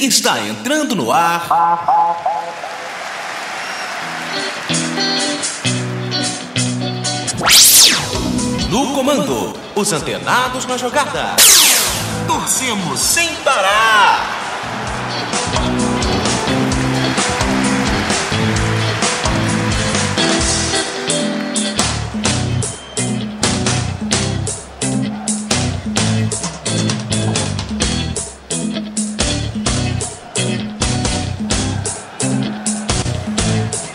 está entrando no ar. No comando, os antenados na jogada. Torcemos sem parar.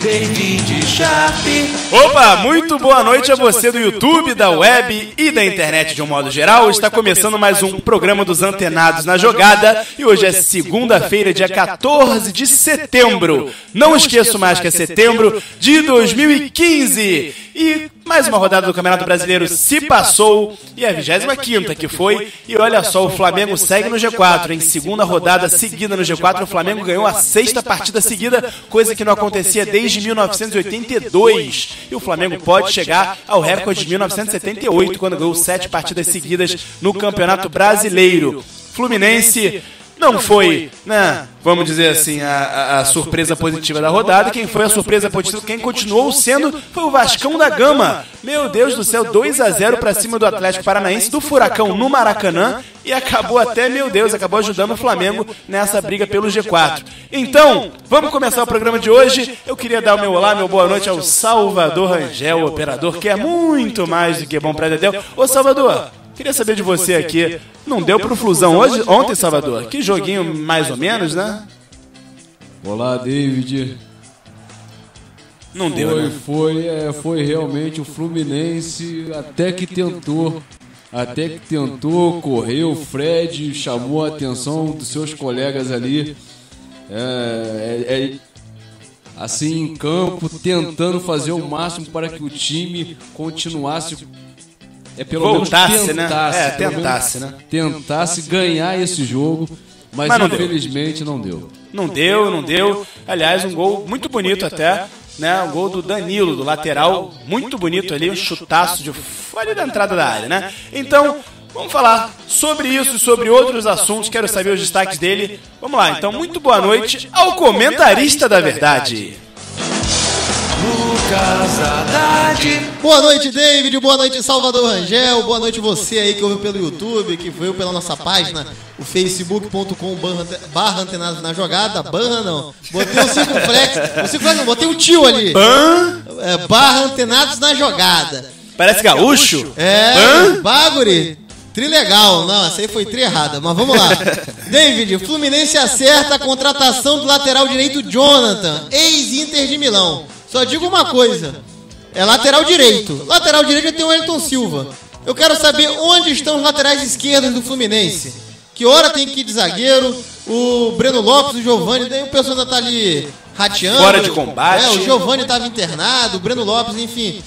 David Sharp. Opa, muito boa noite a você do YouTube, da web e da internet de um modo geral. Está começando mais um programa dos Antenados na Jogada e hoje é segunda-feira, dia 14 de setembro. Não esqueço mais que é setembro de 2015. E mais uma rodada do Campeonato Brasileiro se passou e é a 25ª que foi. E olha só, o Flamengo segue no G4. Em segunda rodada seguida no G4, o Flamengo ganhou a 6ª partida seguida, coisa que não acontecia desde 1982. E o Flamengo pode chegar ao recorde de 1978, quando ganhou 7 partidas seguidas no Campeonato Brasileiro. Fluminense não foi, né, vamos dizer assim, a surpresa positiva da rodada. Quem foi a surpresa positiva, quem continuou sendo, foi o Vascão da Gama. Meu Deus do céu, 2-0 para cima do Atlético Paranaense, do Furacão no Maracanã, e acabou até, meu Deus, acabou ajudando o Flamengo nessa briga pelo G4. Então, vamos começar o programa de hoje. Eu queria dar o meu olá, meu boa noite ao Salvador Rangel, operador, que é muito mais do que bom para Dedéu. Ô Salvador, queria saber de você aqui, não deu pro Flusão ontem, Salvador? Que joguinho mais ou menos, né? Olá, David. Não deu, né? Foi realmente o Fluminense até que tentou, correu, o Fred chamou a atenção dos seus colegas ali, assim em campo, tentando fazer o máximo para que o time continuasse, tentasse ganhar esse jogo, mas infelizmente não deu. Não deu. Aliás, um gol muito bonito até, né? Um gol do Danilo, do lateral, muito bonito ali, um chutaço de fora da entrada da área, né? Então, vamos falar sobre isso e sobre outros assuntos. Quero saber os destaques dele. Vamos lá, então, muito boa noite ao comentarista da verdade, Lucas Haddad. Boa noite, David. Boa noite, Salvador Rangel. Boa noite você aí que ouviu pelo YouTube, que veio pela nossa página, o facebook.com/antenados na jogada. Barra não. Botei o circunflexo. Não, botei o tio ali. Barra antenados na jogada. Parece gaúcho. Baguri. Trilegal. Não, essa aí foi tri errada, mas vamos lá. David, Fluminense acerta a contratação do lateral direito Jonathan, ex-Inter de Milão. Só digo uma coisa, é lateral direito. Lateral direito tem o Wellington Silva. Eu quero saber onde estão os laterais esquerdos do Fluminense. Que hora tem que ir de zagueiro, o Breno Lopes, o Giovani, daí o pessoal ainda tá ali rateando. Fora de combate. O Giovani estava internado, o Breno Lopes, enfim.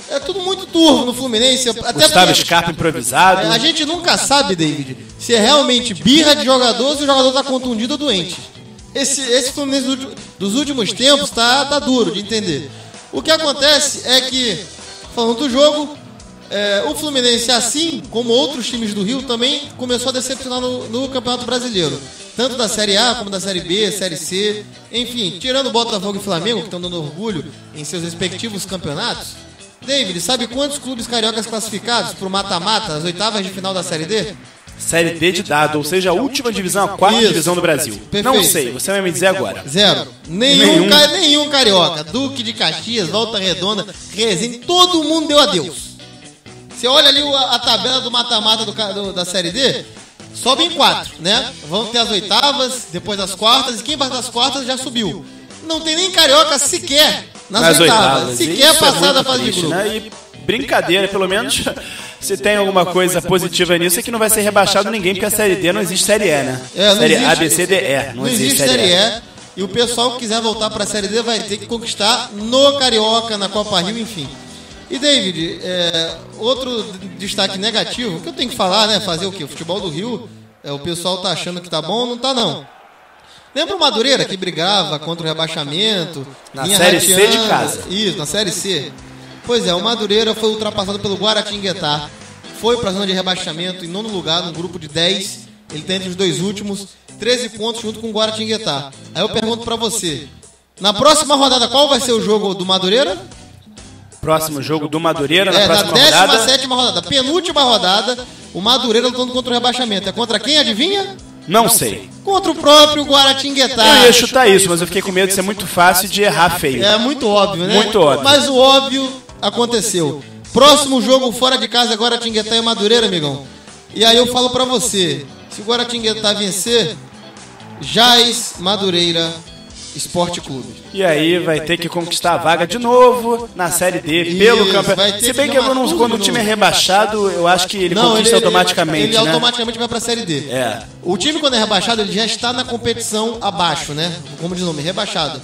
É tudo muito turvo no Fluminense. Até Gustavo Scarpa improvisado. A gente nunca sabe, David, se é realmente birra de jogador ou se o jogador está contundido ou doente. Esse Fluminense dos últimos tempos tá duro de entender. O que acontece é que, falando do jogo, o Fluminense, assim como outros times do Rio, também começou a decepcionar no Campeonato Brasileiro. Tanto da Série A como da Série B, Série C. Enfim, tirando o Botafogo e Flamengo, que estão dando orgulho em seus respectivos campeonatos. David, sabe quantos clubes cariocas classificados para o mata-mata, as oitavas de final da Série D? Série D de dado, ou seja, a última divisão, a quarta divisão do Brasil. Perfeito. Não sei, você vai me dizer agora. 0. Nenhum carioca. Duque de Caxias, Volta Redonda, Resende, todo mundo deu adeus. Você olha ali a tabela do mata-mata da Série D, sobe em 4, né? Vão ter as oitavas, depois as quartas, e quem vai das quartas já subiu. Não tem nem carioca sequer nas oitavas. Sequer passar da fase de grupo. Né? E brincadeira, pelo menos se tem alguma coisa positiva nisso, é que não vai ser rebaixado ninguém, porque a Série D não existe Série E, né? Série A, B, C, D, E. Não existe Série E. E o pessoal que quiser voltar para a Série D vai ter que conquistar no Carioca, na Copa Rio, enfim. E David, outro destaque negativo, que eu tenho que falar, né? Fazer o quê? O futebol do Rio, o pessoal tá achando que tá bom, não tá não. Lembra o Madureira que brigava contra o rebaixamento? Na Série C de casa. Isso, na Série C. Pois é, o Madureira foi ultrapassado pelo Guaratinguetá. Foi para a zona de rebaixamento em 9º lugar, num grupo de 10. Ele está entre os 2 últimos. 13 pontos junto com o Guaratinguetá. Aí eu pergunto pra você, na próxima rodada, qual vai ser o jogo do Madureira? Próximo jogo do Madureira, na próxima na rodada. 17ª rodada, penúltima rodada, o Madureira lutando contra o rebaixamento. É contra quem, adivinha? Não sei. Contra o próprio Guaratinguetá. Eu ia chutar isso, mas eu fiquei com medo de ser muito fácil e de errar feio. É muito óbvio, né? Muito óbvio. Mas o óbvio aconteceu. Próximo jogo fora de casa, Guaratinguetá e Madureira, amigão. E aí eu falo pra você, se o Guaratinguetá vencer, Jaz Madureira Esporte Clube. E aí vai ter que conquistar a vaga de novo na Série D pelo campeonato. Se bem que quando o time é rebaixado, eu acho que ele conquista automaticamente, ele automaticamente vai pra Série D. É. O time quando é rebaixado, ele já está na competição abaixo, né? Como de nome, rebaixado.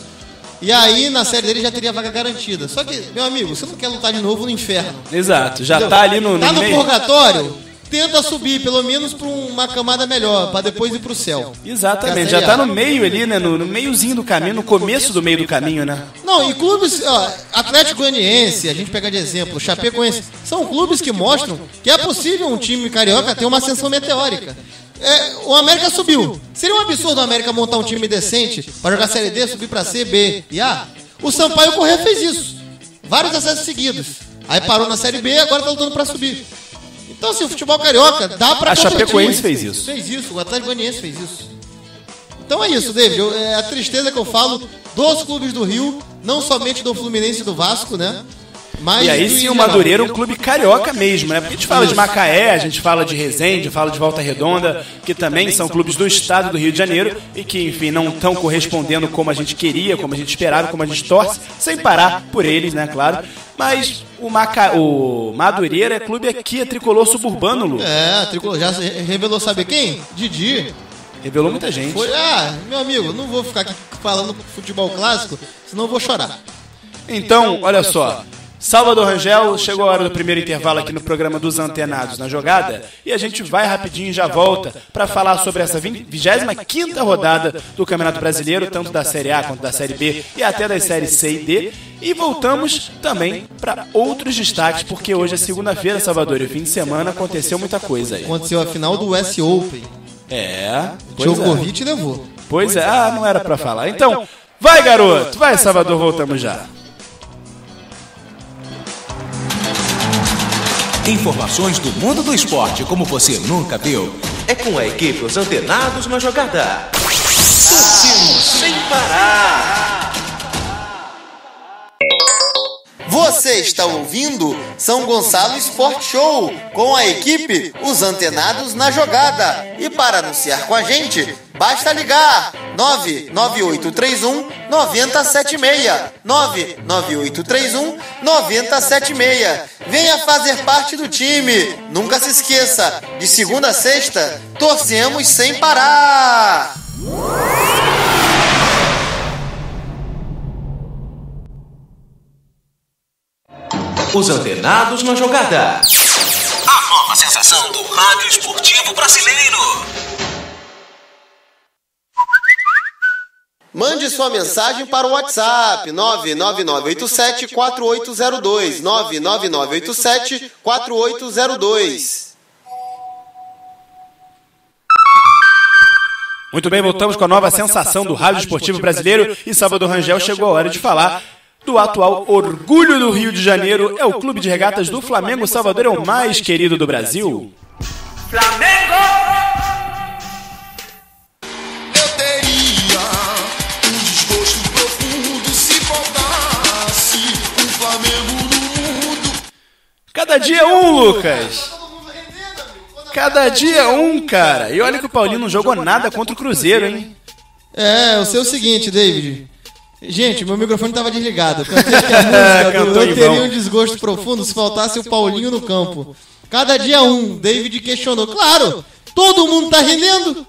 E aí na Série D ele já teria a vaga garantida. Só que, meu amigo, você não quer lutar de novo no inferno. Exato, já Entendeu? tá ali no Tá no meio. purgatório? Tenta subir, pelo menos, pra uma camada melhor, pra depois ir pro céu. Exatamente, já tá no meio ali, né? No meiozinho do caminho, no começo do meio do caminho, né? Não, e clubes, ó, Atlético Goianiense, a gente pega de exemplo, Chapecoense, são clubes que mostram que é possível um time carioca ter uma ascensão meteórica. O América subiu. Seria um absurdo o América montar um time decente pra jogar Série D, subir pra C, B e A? O Sampaio Corrêa fez isso. Vários acessos seguidos. Aí parou na Série B e agora tá lutando pra subir. Então, assim, o futebol carioca dá pra competir. A Chapecoense fez isso. Fez isso, o Atlético Goianiense fez isso. Então é isso, David. É a tristeza que eu falo dos clubes do Rio, não somente do Fluminense e do Vasco, né? Mas e aí sim o Madureira é um clube carioca mesmo, né? Porque a gente fala de Macaé, a gente fala de Resende, fala de Volta Redonda, que também são clubes do estado do Rio de Janeiro e que, enfim, não estão correspondendo como a gente queria, como a gente esperava, como a gente torce, sem parar por eles, né, claro. Mas o Madureira é clube aqui, é tricolor suburbano, Lu. É, tricolor. Já revelou, sabe quem? Didi. Revelou muita gente. Meu amigo, não vou ficar aqui falando futebol clássico, senão eu vou chorar. Então, olha só. Salvador Rangel, chegou a hora do primeiro intervalo aqui no programa dos Antenados na Jogada e a gente vai rapidinho e já volta para falar sobre essa 25ª rodada do Campeonato Brasileiro, tanto da Série A quanto da Série B e até das séries C e D. E voltamos também para outros destaques, porque hoje é segunda-feira, Salvador, e fim de semana aconteceu muita coisa aí. Aconteceu a final do US Open. Djokovic levou. Pois é, não era para falar. Então, vai garoto, vai Salvador, voltamos já. Informações do mundo do esporte como você nunca viu. É com a equipe Os Antenados na Jogada. Torcemos sem parar. Você está ouvindo São Gonçalo Sport Show com a equipe Os Antenados na Jogada. E para anunciar com a gente, basta ligar 99831-9076. 99831-9076. Venha fazer parte do time. Nunca se esqueça, de segunda a sexta, torcemos sem parar. Os Antenados na Jogada. A nova sensação do rádio esportivo brasileiro. Mande sua mensagem para o WhatsApp 99987-4802. 99987-4802. Muito bem, voltamos com a nova sensação do rádio esportivo brasileiro e Salvador Rangel chegou a hora de falar do atual orgulho do Rio de Janeiro. É o clube de regatas do Flamengo. Salvador é o mais querido do Brasil. Flamengo! Eu teria um desgosto profundo se faltasse um Flamengo no mundo. Cada dia um, Lucas. Cada dia um, cara. E olha que o Paulinho não jogou nada contra o Cruzeiro, hein? Eu sei o seguinte, David. Gente, meu microfone estava desligado. Eu cantei aqui a música eu teria um desgosto profundo se faltasse o Paulinho no campo. Cada dia um, David questionou. Claro, todo mundo tá rendendo.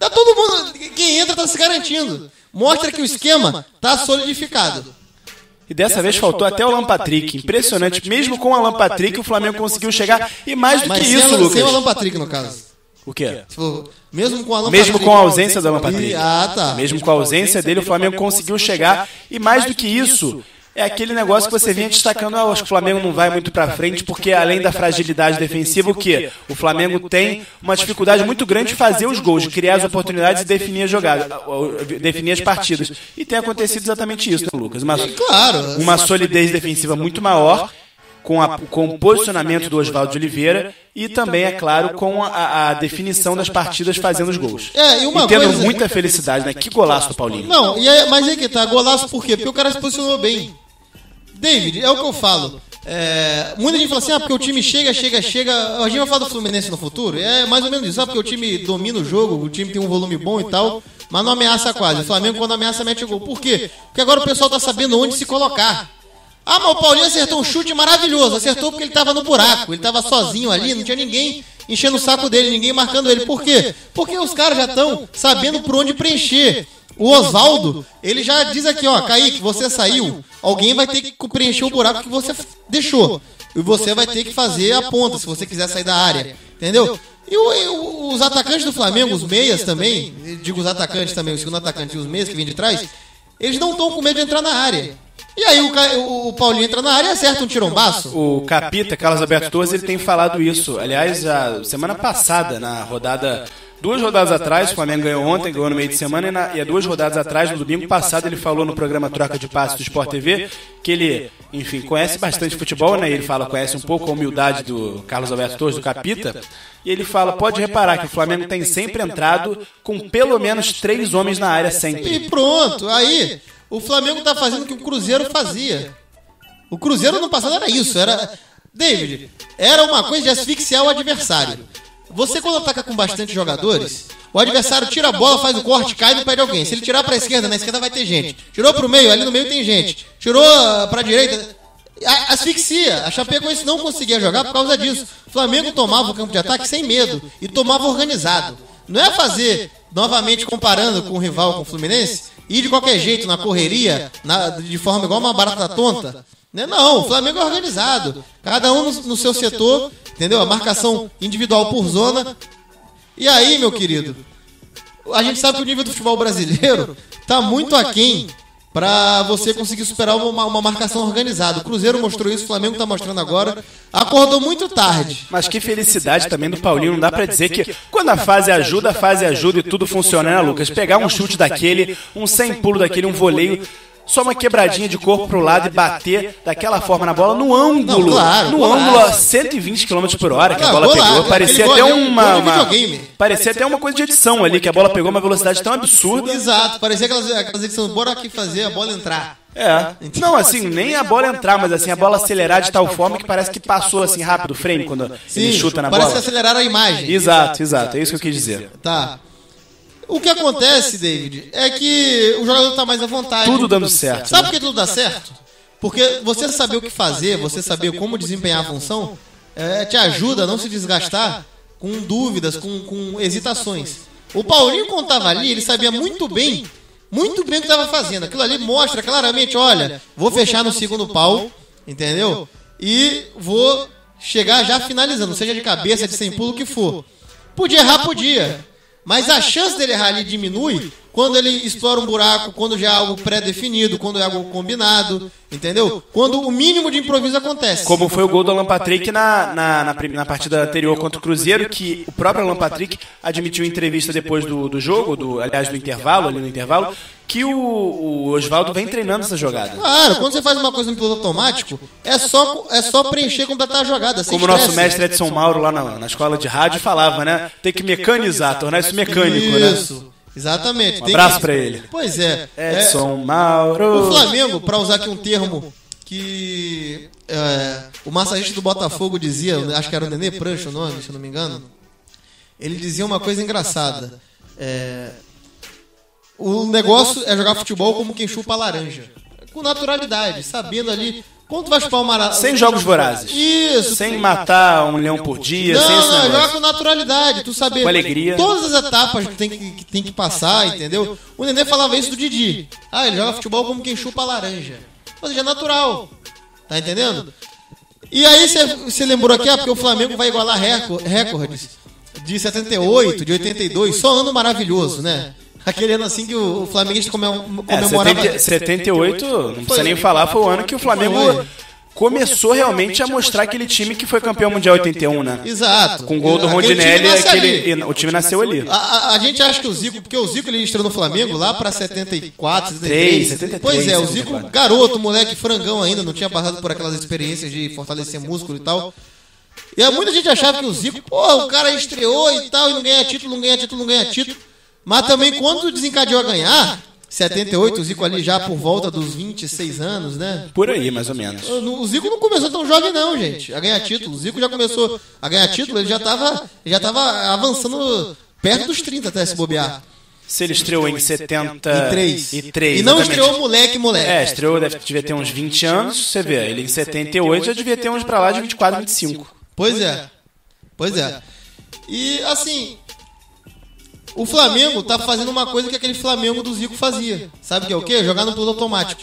Tá todo mundo, quem entra tá se garantindo. Mostra que o esquema tá solidificado. E dessa vez faltou até o Alan Patrick. Impressionante. Mesmo com o Alan Patrick, o Flamengo conseguiu chegar. E mais do que isso, Lucas. Sem o Alan Patrick, no caso. O quê? Mesmo com a Mesmo com a ausência do Alan Patrick. Tá. Mesmo com a ausência dele, o Flamengo conseguiu chegar. E mais do que isso, é aquele negócio que você vinha destacando, acho que o Flamengo não vai muito pra frente, porque além da fragilidade defensiva, o quê? O Flamengo tem uma dificuldade muito grande de fazer os gols, de criar as oportunidades e definir a jogada, definir as partidas. E tem acontecido exatamente isso, né, Lucas? Uma solidez defensiva muito maior, com o posicionamento do Oswaldo de Oliveira e também, é claro, com a definição das partidas fazendo os gols. E tendo muita felicidade, né? Que golaço do Paulinho. Não, mas aí que tá, golaço por quê? Porque o cara se posicionou bem. David, é o que eu falo. Muita gente fala assim, porque o time chega. A gente vai falar do Fluminense no futuro. É mais ou menos isso, porque o time domina o jogo, o time tem um volume bom e tal, mas não ameaça quase. O Flamengo, quando ameaça, mete o gol. Por quê? Porque agora o pessoal tá sabendo onde se colocar. Mas o Paulinho acertou um chute maravilhoso. Acertou porque ele tava no buraco, ele tava sozinho ali, não tinha ninguém enchendo o saco dele, ninguém marcando ele. Por quê? Porque os caras já estão sabendo por onde preencher. O Oswaldo, ele já diz aqui, Kaique, você saiu, alguém vai ter que preencher o buraco que você deixou. E você vai ter que fazer a ponta, se você quiser sair da área. Entendeu? E os atacantes do Flamengo, os meias também, digo os atacantes também, o segundo atacante e os meias que vêm de trás, eles não estão com medo de entrar na área. E aí o Paulinho entra na área e acerta um tirombaço. O Capita, Carlos Alberto Torres, ele tem falado isso. Aliás, a semana passada, na rodada... 2 rodadas atrás, o Flamengo ganhou ontem, ganhou no meio de semana, e há 2 rodadas atrás, no domingo passado, ele falou no programa Troca de Passes do Sport TV, que ele, enfim, conhece bastante futebol, né? Ele fala, conhece um pouco a humildade do Carlos Alberto Torres, do Capita, e ele fala, pode reparar que o Flamengo tem sempre entrado com pelo menos 3 homens na área sempre. E pronto, aí o Flamengo tá fazendo o que o Cruzeiro fazia. O Cruzeiro no passado era isso, David, era uma coisa de asfixiar o adversário. Você, quando ataca com bastante jogadores, o adversário tira a bola, faz o corte, cai e não perde alguém. Se ele tirar pra esquerda, na esquerda vai ter gente. Tirou pro meio, ali no meio tem gente. Tirou pra direita, asfixia. A Chapecoense não conseguia jogar por causa disso. O Flamengo tomava o campo de ataque sem medo e tomava organizado. Não é fazer, novamente comparando com o rival, com o Fluminense, ir de qualquer jeito na correria, de forma igual uma barata tonta. Não, o Flamengo é organizado. Cada um no seu setor, entendeu? A marcação individual por zona. E aí, meu querido, a gente sabe que o nível do futebol brasileiro tá muito aquém pra você conseguir superar uma marcação organizada. O Cruzeiro mostrou isso, o Flamengo tá mostrando agora. Acordou muito tarde. Mas que felicidade também do Paulinho. Não dá pra dizer que quando a fase ajuda e tudo funciona, né, Lucas? Pegar um chute daquele, um sem pulo daquele, um voleio, só uma quebradinha de corpo pro lado e bater daquela forma na bola, no ângulo. Ângulo a 120 km por hora que a bola pegou. Parecia até parecia até uma coisa de edição ali, que a bola pegou uma velocidade tão absurda. Exato, parecia aquelas edições, bora aqui fazer a bola entrar. Não, assim, nem a bola entrar, mas assim, a bola acelerar de tal forma que parece que passou assim rápido o frame quando ele chuta na bola. Parece acelerar a imagem. Exato, é isso que eu quis dizer. Tá. O que acontece, David, é que o jogador tá mais à vontade. Tudo dando certo. Sabe por que tudo dá certo? Porque você saber o que fazer, você saber como desempenhar a função, te ajuda a não se desgastar com dúvidas, com hesitações. O Paulinho, quando tava ali, ele sabia muito bem o que estava fazendo. Aquilo ali mostra claramente, olha, vou fechar no segundo pau, entendeu? E vou chegar já finalizando, seja de cabeça, de sem pulo, o que for. Podia errar, podia. Mas a chance dele errar ali diminui quando ele explora um buraco, quando já é algo pré-definido, quando é algo combinado, entendeu? Quando o mínimo de improviso acontece. Como foi o gol do Alan Patrick na partida anterior contra o Cruzeiro, que o próprio Alan Patrick admitiu em entrevista depois do jogo, aliás do intervalo, que o Oswaldo vem treinando essa jogada. Claro, quando você faz uma coisa no piloto automático, é só preencher, completar a jogada. Como o nosso mestre Edson Mauro lá na escola de rádio falava, né? Tem que mecanizar, tornar isso mecânico, né? Isso. Exatamente. Um abraço pra ele. Pois é. Edson Mauro. O Flamengo, pra usar aqui um termo que o massagista do Botafogo dizia, acho que era o Nenê Prancha o nome, se eu não me engano, ele dizia uma coisa engraçada. O negócio é jogar futebol como quem chupa a laranja. Com naturalidade, sabendo ali quando tu vai chupar uma laranja. Sem jogos vorazes. Isso. Sem matar um leão por dia. Não, joga com naturalidade. Tu saber com alegria. Todas as etapas que tem que passar, entendeu? O Nenê falava isso do Didi. Ele joga futebol como quem chupa a laranja. Ou seja, é natural. Tá entendendo? E aí você lembrou aqui, porque o Flamengo vai igualar recordes de 78, de 82. Só ano maravilhoso, né? Aquele ano assim que o flamenguista comemorava... 78, não precisa nem falar, foi o ano que o Flamengo começou realmente a mostrar aquele time que foi campeão mundial 81, né? Exato. Com o gol do Rondinelli, o time nasceu ali. A gente acha que o Zico, porque o Zico ele estreou no Flamengo lá pra 74, 73. Pois é, o Zico, garoto, moleque, frangão ainda, não tinha passado por aquelas experiências de fortalecer músculo e tal. E muita gente achava que o Zico, o cara estreou e tal, e não ganha título. Mas também quando desencadeou a ganhar, 78, o Zico ali já por volta dos 26 anos, né? Por aí, mais ou menos. O Zico não começou tão jovem não, gente, a ganhar título. O Zico já começou a ganhar título, ele já tava avançando perto dos 30 até se bobear. Se ele estreou em 73. E não estreou moleque. Estreou, devia ter uns 20 anos, você vê. Ele em 78 já devia ter uns pra lá de 24, 25. Pois é. E assim... O Flamengo tá fazendo uma coisa que aquele Flamengo do Zico fazia. Sabe que é o quê? Jogar no piloto automático.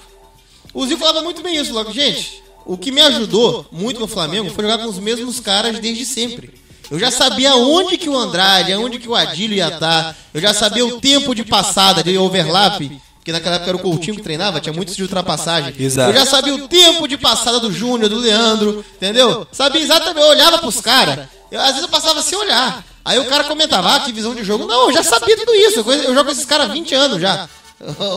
O Zico falava muito bem isso. Logo, gente, o que me ajudou muito no Flamengo foi jogar com os mesmos caras desde sempre. Eu já sabia onde que o Andrade, onde que o Adílio ia estar. Eu já sabia o tempo de passada, de overlap. Porque naquela época era o Coutinho que treinava, tinha muito de ultrapassagem. Exato. Eu já sabia o tempo de passada do Júnior, do Leandro, entendeu? Sabia exatamente, eu olhava pros caras. Às vezes eu passava sem olhar. Aí o cara comentava, que visão de jogo. Não, eu já sabia tudo isso. Eu jogo com esses caras há 20 anos já.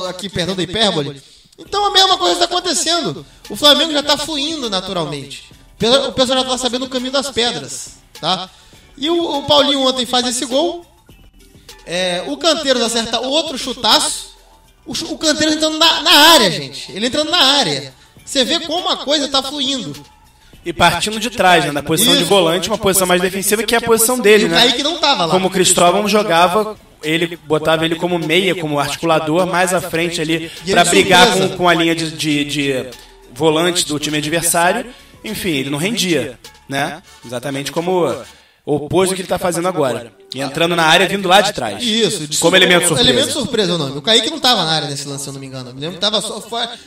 Aqui, perdão da hipérbole. Então a mesma coisa está acontecendo. O Flamengo já está fluindo naturalmente. O pessoal já está sabendo o caminho das pedras. Tá? E o Paulinho ontem faz esse gol. O Canteiros acerta outro chutaço. O Canteiros entrando na área, gente. Ele entrando na área. Você vê como a coisa está fluindo. E partindo de trás, né? Na posição de volante, uma posição mais defensiva, que é a posição dele, né? E o Kaique não tava lá. Como o Cristóvão jogava, ele botava ele como meia, como articulador, mais à frente ali, pra brigar com a linha de volante do time adversário. Enfim, ele não rendia, né? Exatamente como o oposto do que ele tá fazendo agora. E entrando na área, vindo lá de trás. Isso. Como elemento surpresa. Elemento surpresa é o nome. O Kaique não tava na área nesse lance, se eu não me engano. Eu lembro que tava só...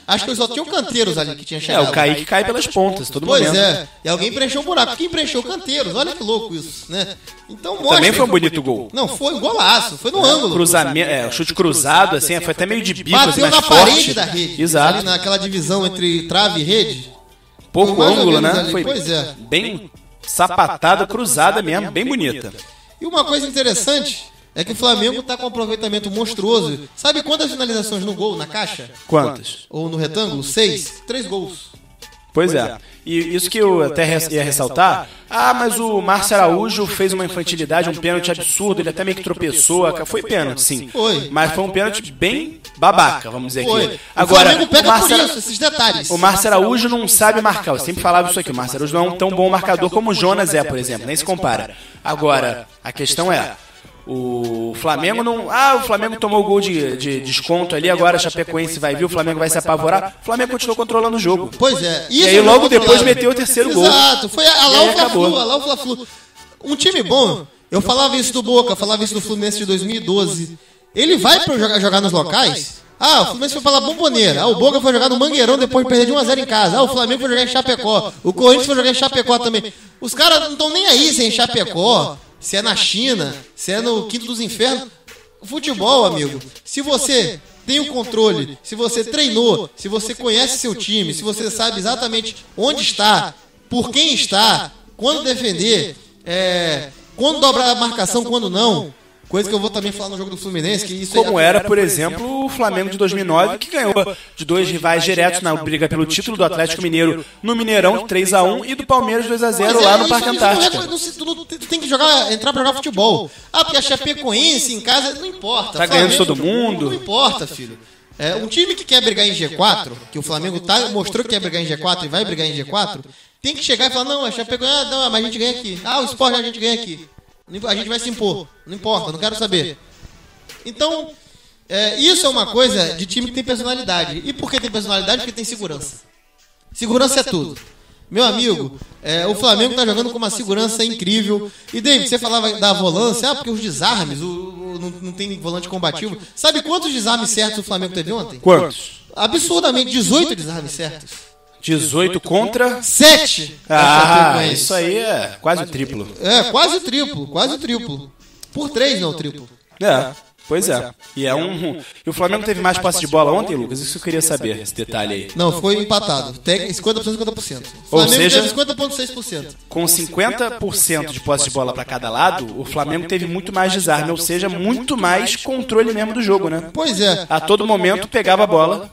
Acho que só tinha o Canteiros ali que tinha chegado. O Kaique cai pelas pontas, todo momento. Pois é. E alguém preencheu o buraco. Quem preencheu o Canteiros? Olha que louco isso, né? Então mostra... Também foi um bonito gol. Não, foi um golaço. Foi no ângulo. Cruzamento, chute cruzado, assim, foi até meio de bico. Bateu assim, na parede da rede. Exato. Ali naquela divisão entre trave e rede. Pouco ângulo, né? Ali. Foi bem sapatada, cruzada mesmo, bem bonita. E uma coisa interessante é que o Flamengo tá com um aproveitamento monstruoso. Sabe quantas finalizações no gol, na caixa? Quantas? Ou no retângulo? 6. 3 gols. Pois é. E isso que eu até ia ressaltar. Mas o Márcio Araújo fez uma infantilidade, um pênalti absurdo, ele até meio que tropeçou. Foi pênalti, sim. Foi. Mas foi um pênalti bem babaca, vamos dizer Foi. aqui. Agora, o Flamengo pega por isso, esses detalhes. O Márcio Araújo não sabe marcar. Eu sempre falava isso aqui. O Márcio Araújo não é um tão bom marcador como o Jonas é, por exemplo. Nem se compara. Agora, a questão é... O Flamengo não... o Flamengo tomou o gol de desconto ali, agora a Chapecoense vai vir, o Flamengo vai se apavorar. O Flamengo continuou controlando o jogo. Pois é. E aí logo depois meteu o terceiro gol. Exato. Foi lá o Fla-Flu. Um time bom, eu falava isso do Boca, falava isso do Fluminense de 2012. Ele vai pra jogar nos locais... o Fluminense foi pra La Bombonera. O Boca foi jogar no Mangueirão depois de perder de 1-0 em casa. O Flamengo foi jogar em Chapecó. O Corinthians foi jogar em Chapecó também. Os caras não estão nem aí se é em Chapecó, se é na China, se é no Quinto dos Infernos. Futebol, amigo, se você tem o controle, se você treinou, se você conhece seu time, se você sabe exatamente onde está, por quem está, quando defender, quando dobrar a marcação, quando não... Coisa que eu vou também falar no jogo do Fluminense. Que isso como era, por exemplo, o Flamengo de 2009, que ganhou de 2 rivais diretos na briga pelo título do Atlético Mineiro no Mineirão, 3-1, e do Palmeiras 2-0 lá no Parque Antártica. Tu tem que entrar pra jogar futebol. Porque a Chapecoense em casa não importa. Tá ganhando todo mundo. Não importa, filho. Um time que quer brigar em G4, que o Flamengo mostrou que quer brigar em G4 e vai brigar em G4, tem que chegar e falar, não, a Chapecoense, mas a gente ganha aqui. O Sport a gente ganha aqui. A gente vai se impor. Não importa, não quero saber. Então, isso é uma coisa de time que tem personalidade. E por que tem personalidade? Porque tem segurança. Segurança é tudo. Meu amigo, o Flamengo está jogando com uma segurança incrível. E David, você falava da volância, porque os desarmes, não tem volante combativo. Sabe quantos desarmes certos o Flamengo teve ontem? Quantos? Absurdamente, 18 desarmes certos. 18 contra 7. Isso aí é quase o triplo. Quase o triplo. Por 3 não o triplo. Pois é. E o Flamengo teve mais posse de bola ontem, Lucas? Isso eu queria saber, esse detalhe aí. Não, foi empatado. 50%, 50%. Ou Flamengo seja, teve 50,6%. Com 50% de posse de bola para cada lado, o Flamengo teve muito mais desarme, ou seja, muito mais controle mesmo do jogo, né? Pois é. A todo momento pegava a bola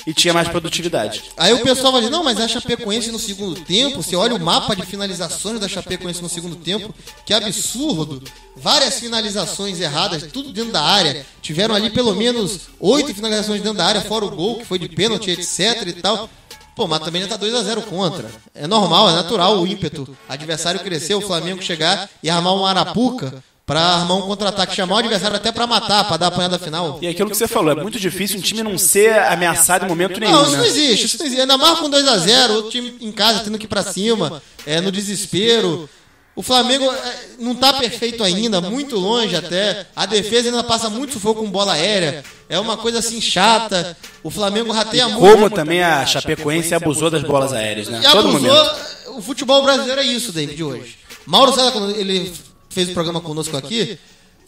e tinha mais produtividade. Aí o pessoal vai dizer, não, mas a Chapecoense no segundo tempo, você olha o mapa de finalizações da Chapecoense no segundo tempo, que absurdo. Várias finalizações erradas, tudo dentro da área. Tiveram ali pelo menos 8 finalizações dentro da área, fora o gol, que foi de pênalti, etc e tal. Pô, mas também já tá 2-0 contra. É normal, é natural o ímpeto. O adversário crescer, o Flamengo chegar e armar uma arapuca pra armar um contra-ataque, chamar o adversário até pra matar, pra dar a apanhada final. E aquilo que você falou, é muito difícil um time não ser ameaçado em momento nenhum, Não, isso né? não existe, isso não existe. Ainda mais com 2-0, o time em casa tendo que ir pra cima, no desespero. O Flamengo não tá perfeito ainda, muito longe até. A defesa ainda passa muito sufoco com bola aérea. É uma coisa assim chata. O Flamengo rateia muito. Como também a Chapecoense abusou das bolas aéreas, né? E Todo abusou. momento. O futebol brasileiro é isso, David, hoje. Mauro César, quando ele fez o programa conosco aqui,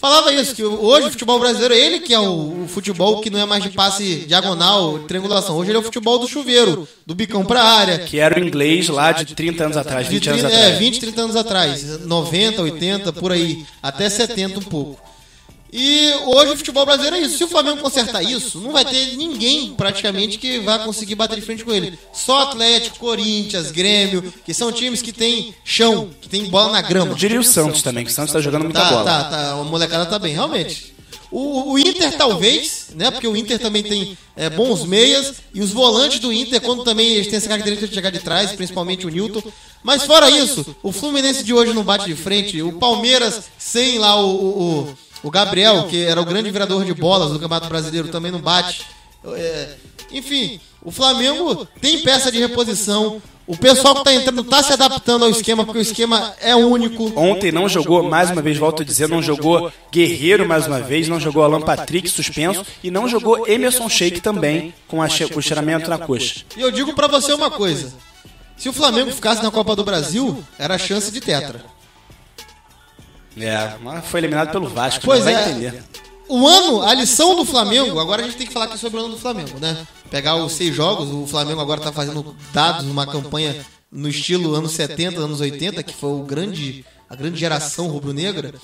falava isso, que hoje o futebol brasileiro é ele que é o futebol que não é mais de passe diagonal, triangulação. Hoje ele é o futebol do chuveiro, do bicão pra área. Que era o inglês lá de 30 anos atrás, 20 anos atrás. 20, 30 anos atrás. 90, 80, por aí. Até 70 um pouco. E hoje o futebol brasileiro é isso. Se o Flamengo consertar isso, não vai ter ninguém praticamente que vai conseguir bater de frente com ele. Só Atlético, Corinthians, Grêmio, que são times que tem chão, que tem bola na grama. Eu diria o Santos também, que o Santos tá jogando muita bola. Tá. A molecada tá bem, realmente. O Inter talvez, né? Porque o Inter também tem bons meias. E os volantes do Inter, quando também eles têm essa característica de chegar de trás, principalmente o Newton. Mas fora isso, o Fluminense de hoje não bate de frente. O Palmeiras sem lá o Gabriel, que era o grande virador de bolas do Campeonato Brasileiro, também não bate. Enfim, o Flamengo tem peça de reposição. O pessoal que tá entrando tá se adaptando ao esquema, porque o esquema é único. Ontem não jogou, mais uma vez, volto a dizer, não jogou Guerreiro mais uma vez, não jogou Alan Patrick suspenso e não jogou Emerson Sheik também com o cheiramento na coxa. E eu digo pra você uma coisa. Se o Flamengo ficasse na Copa do Brasil, era chance de tetra. Mas foi eliminado pelo Vasco, pois não vai entender. A lição do Flamengo, agora a gente tem que falar aqui sobre o ano do Flamengo, né? Pegar os 6 jogos, o Flamengo agora tá fazendo dados numa campanha no estilo anos 70, anos 80, que foi a grande geração rubro-negra.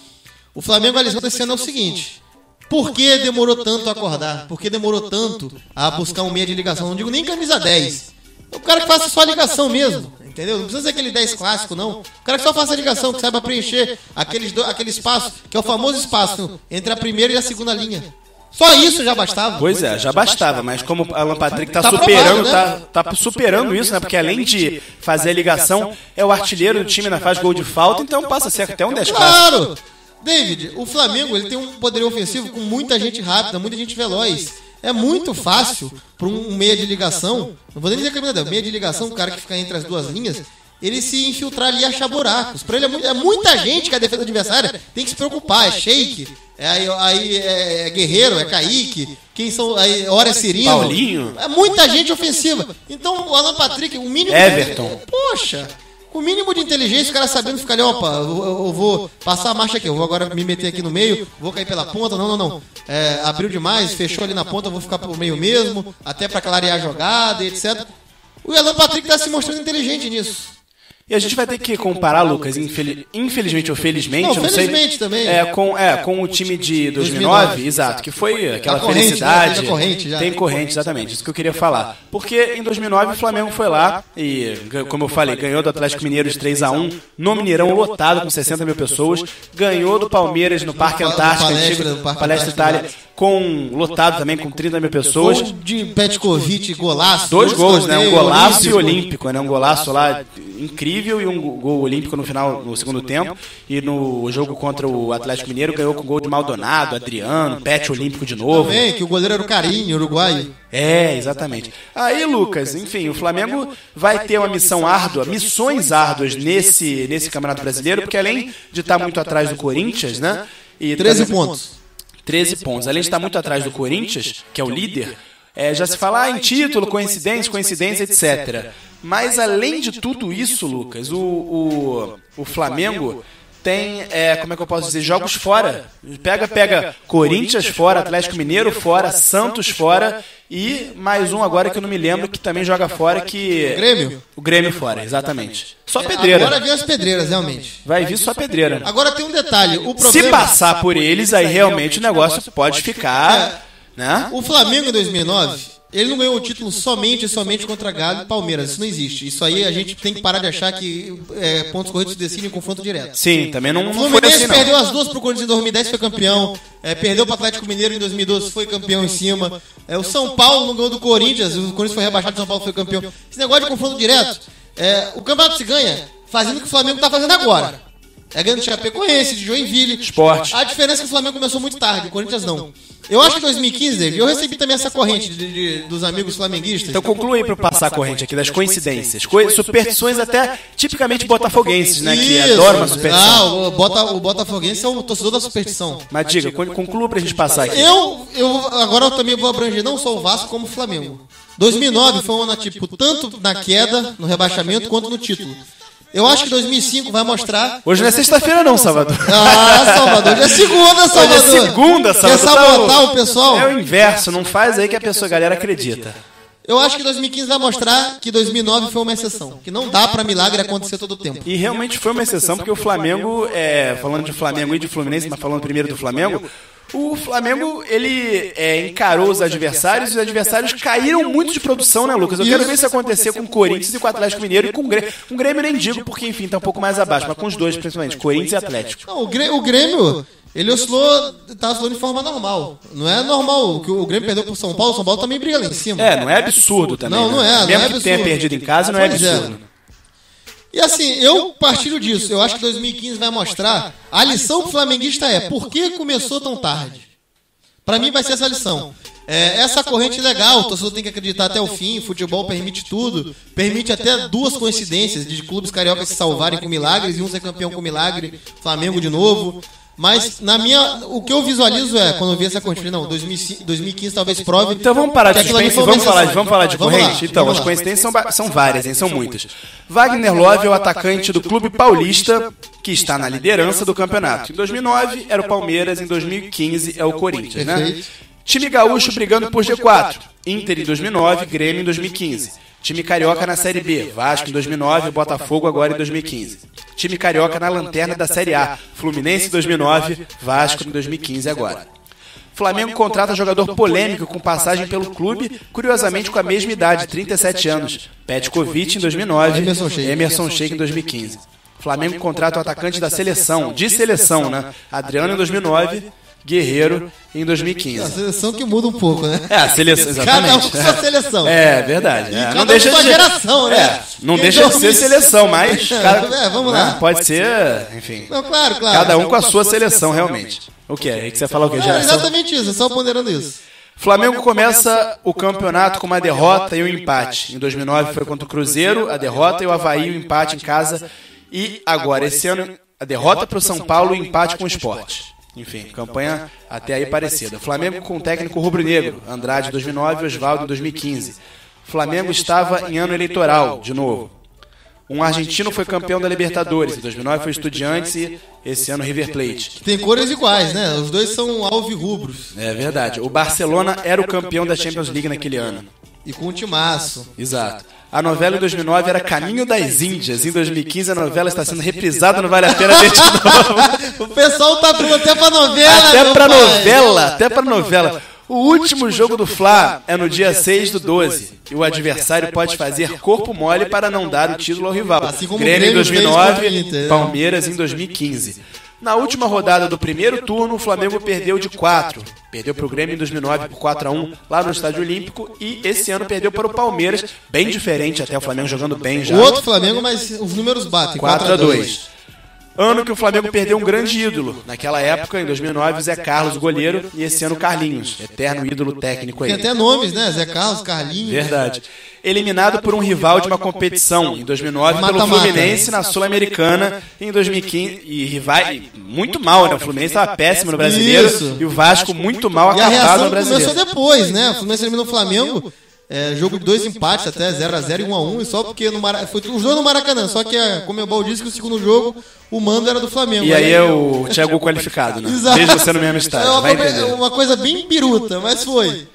O Flamengo, a lição desse ano é o seguinte: por que demorou tanto a acordar? Por que demorou tanto a buscar um meia de ligação? Não digo nem camisa 10. O cara que faça só a ligação mesmo, entendeu? Não precisa ser aquele 10 clássico, não. O cara que só faça a ligação, que saiba preencher aquele espaço, que é o famoso espaço entre a primeira e a segunda linha. Só isso já bastava. Pois é, já bastava, mas como o Alan Patrick tá superando, né? tá superando isso, né? Porque além de fazer a ligação, é o artilheiro do time, faz gol de falta, então passa a ser até um 10 clássico. Claro! David, o Flamengo ele tem um poder ofensivo com muita gente rápida, muita gente veloz. É muito fácil para um meia de ligação, não vou nem dizer camisa 10, meia de ligação, o cara que fica entre as duas linhas, ele se infiltrar ali e achar buracos. Para ele é muita gente que a defesa adversária tem que se preocupar. É Sheik, é Guerreiro, é Kaique, quem são, hora é Cirino. Paulinho. É muita gente ofensiva. Então o Alan Patrick, o mínimo... Everton. Poxa... Com o mínimo de inteligência, o cara sabendo ficar ali, opa, eu vou passar a marcha aqui, eu vou agora me meter aqui no meio, vou cair pela ponta, não. Abriu demais, fechou ali na ponta, eu vou ficar pro meio mesmo, até pra clarear a jogada, etc. O Alan Patrick tá se mostrando inteligente nisso. E a gente vai ter que comparar, Lucas, infelizmente ou felizmente, não, não sei, felizmente também. Com o time de 2009, exato, que foi aquela felicidade. Né? Tem corrente, exatamente, isso que eu queria falar. Porque em 2009 o Flamengo foi lá e, como eu falei, ganhou do Atlético Mineiro de 3-1, no Mineirão lotado com 60 mil pessoas, ganhou do Palmeiras no Parque Antártico, Palestra Itália, lotado também com 30 mil pessoas. Gol de Petkovic, golaço. 2 gols, né? Um golaço e olímpico, né? Um golaço lá incrível e um gol olímpico no final, no segundo tempo. E no jogo contra o Atlético Mineiro ganhou com gol de Maldonado, Adriano, Pet olímpico de novo. Também, que o goleiro era o Carinho, uruguaio. Exatamente. Aí, Lucas, enfim, o Flamengo vai ter uma missões árduas nesse Campeonato Brasileiro, porque além de estar muito atrás do Corinthians, né? E 13 pontos. 13 pontos. Além de estar muito atrás do Corinthians, que é o líder, já se fala em título, coincidência, etc. Mas além de tudo isso, Lucas, o Flamengo tem, como é que eu posso dizer, jogos fora. Pega Corinthians fora, Atlético Mineiro fora, Santos fora e mais um agora que eu não me lembro que também joga fora, que... O Grêmio? O Grêmio fora, exatamente. Só pedreira. Agora vem as pedreiras, realmente. Vai vir só pedreira. Né? Agora tem um detalhe. O problema... Se passar por eles, aí realmente o negócio pode ficar... Né? O Flamengo em 2009... Ele não ganhou o título somente contra Galo e Palmeiras. Isso não existe. Isso aí a gente tem que parar de achar que pontos corridos se decidem em confronto direto. Sim, também não O foi Fluminense assim, não. perdeu as duas pro Corinthians em 2010, foi campeão. Perdeu pro Atlético Mineiro em 2012, foi campeão em cima. O São Paulo não ganhou do Corinthians, o Corinthians foi rebaixado, o São Paulo foi campeão. Esse negócio de confronto direto, o campeonato se ganha fazendo o que o Flamengo tá fazendo agora. Ganhando de Chapecoense, de Joinville. Esporte. A diferença é que o Flamengo começou muito tarde, o Corinthians não. Eu acho que em 2015, David, eu recebi também essa corrente dos amigos flamenguistas. Então conclui aí pra passar a corrente aqui das coincidências. Superstições até tipicamente botafoguenses, né? Que adoram uma superstição. O botafoguense é o torcedor da superstição. Mas diga, conclua pra gente passar aqui. Agora eu também vou abranger não só o Vasco, como o Flamengo. 2009 foi um ano atípico, tanto na queda, no rebaixamento, quanto no título. Eu acho que 2005 vai mostrar... Hoje não é sexta-feira não, Salvador. Salvador. Hoje é segunda, Salvador. Hoje é segunda, Salvador. Quer sabotar o pessoal? É o inverso, não faz aí que a galera acredita. Eu acho que 2015 vai mostrar que 2009 foi uma exceção. Que não dá pra milagre acontecer todo o tempo. E realmente foi uma exceção, porque o Flamengo, falando de Flamengo e de Fluminense, mas falando primeiro do Flamengo... O Flamengo, ele encarou os adversários e os adversários caíram muito de produção, né, Lucas? Eu quero ver se acontecer com o Corinthians e com o Atlético Mineiro e com o Grêmio. Com o Grêmio nem digo, porque, enfim, tá um pouco mais abaixo, mas com os dois, principalmente, Corinthians e Atlético. Não, o Grêmio, ele oscilou de forma normal. Não é normal que o Grêmio perdeu pro São Paulo, o São Paulo também briga lá em cima. Não é absurdo também. Não, né? não é Mesmo que absurdo. tenha perdido em casa, não é absurdo. E assim, eu partilho disso. Eu acho que 2015 vai mostrar a lição pro flamenguista por que começou tão tarde? Pra mim vai ser essa lição. Essa corrente legal, o torcedor tem que acreditar até o fim, futebol permite tudo, permite até duas coincidências de clubes cariocas se salvarem com milagres e um ser campeão com milagre, Flamengo de novo. Mas o que eu visualizo quando eu vi essa corrente, não, 2015 talvez prove. Então vamos parar de suspense, vamos falar de corrente? Então, as lá. coincidências são várias, hein, são muitas. Wagner Love é o atacante do Clube Paulista, que está na liderança do campeonato. Em 2009 era o Palmeiras, em 2015 é o Corinthians, né? Time gaúcho brigando por G4, Inter em 2009, Grêmio em 2015. Time carioca na Série B, Vasco em 2009, Botafogo agora em 2015. Time carioca na lanterna da Série A, Fluminense em 2009, Vasco em 2015 agora. Flamengo contrata jogador polêmico com passagem pelo clube, curiosamente com a mesma idade, 37 anos. Petkovic em 2009, Emerson Sheik em 2015. Flamengo contrata o atacante da seleção, né? Adriano em 2009, Guerreiro em 2015. A seleção que muda um pouco, né? A seleção, exatamente. Cada um com sua seleção. Verdade. Não deixa de ser geração, né? Não deixa de ser seleção, mas vamos lá. Pode ser, enfim. Não, claro. Cada um com a sua seleção, realmente. O que é? Que você falou o que? Geração? Exatamente isso, só ponderando isso. Flamengo começa o campeonato com uma derrota e um empate. Em 2009 foi contra o Cruzeiro, a derrota, e o Avaí, o empate em casa. E agora, esse ano, a derrota para o São Paulo e o empate com o Sport. Enfim, campanha até aí parecida. Flamengo com o técnico rubro-negro, Andrade em 2009 e Oswaldo em 2015. Flamengo estava em ano eleitoral, de novo. Um argentino foi campeão da Libertadores, em 2009 foi Estudiantes e esse ano River Plate. Tem cores iguais, né? Os dois são alvirrubros. É verdade. O Barcelona era o campeão da Champions League naquele ano. E com um timaço. Exato. A novela em 2009 era Caminho das Índias. Em 2015 a novela está sendo reprisada, não vale a pena ver de novo. O pessoal tá pronto até pra novela. Até pra novela. O último jogo do Fla é no dia 6/12. E o adversário pode fazer corpo mole para não dar o título ao rival. Assim como Grêmio em 2009, Inter, Palmeiras em 2015. Na última rodada do primeiro turno, o Flamengo perdeu de 4. Perdeu para o Grêmio em 2009 por 4-1 lá no Estádio Olímpico. E esse ano perdeu para o Palmeiras, bem diferente, até o Flamengo jogando bem já. O outro Flamengo, mas os números batem. 4-2. Ano que o Flamengo perdeu um grande ídolo. Naquela época, em 2009, Zé Carlos, goleiro, e esse ano Carlinhos, eterno ídolo técnico aí. Tem até nomes, né? Zé Carlos, Carlinhos. Verdade. Eliminado por um rival de uma competição, em 2009 pelo Fluminense na Sul-Americana, em 2015, e rival muito mal, né? O Fluminense estava péssimo no Brasileiro, e o Vasco muito mal acabado no Brasileiro. Começou depois, né? O Fluminense eliminou o Flamengo jogo de 2 empates até 0x0 e 1x1, e só porque foi os dois no Maracanã, só que a Conmebol disse que o segundo jogo o mando era do Flamengo. E aí é o Thiago qualificado, né? Exato. Mesmo sendo no mesmo estádio, vai entender. Uma coisa bem biruta, mas foi.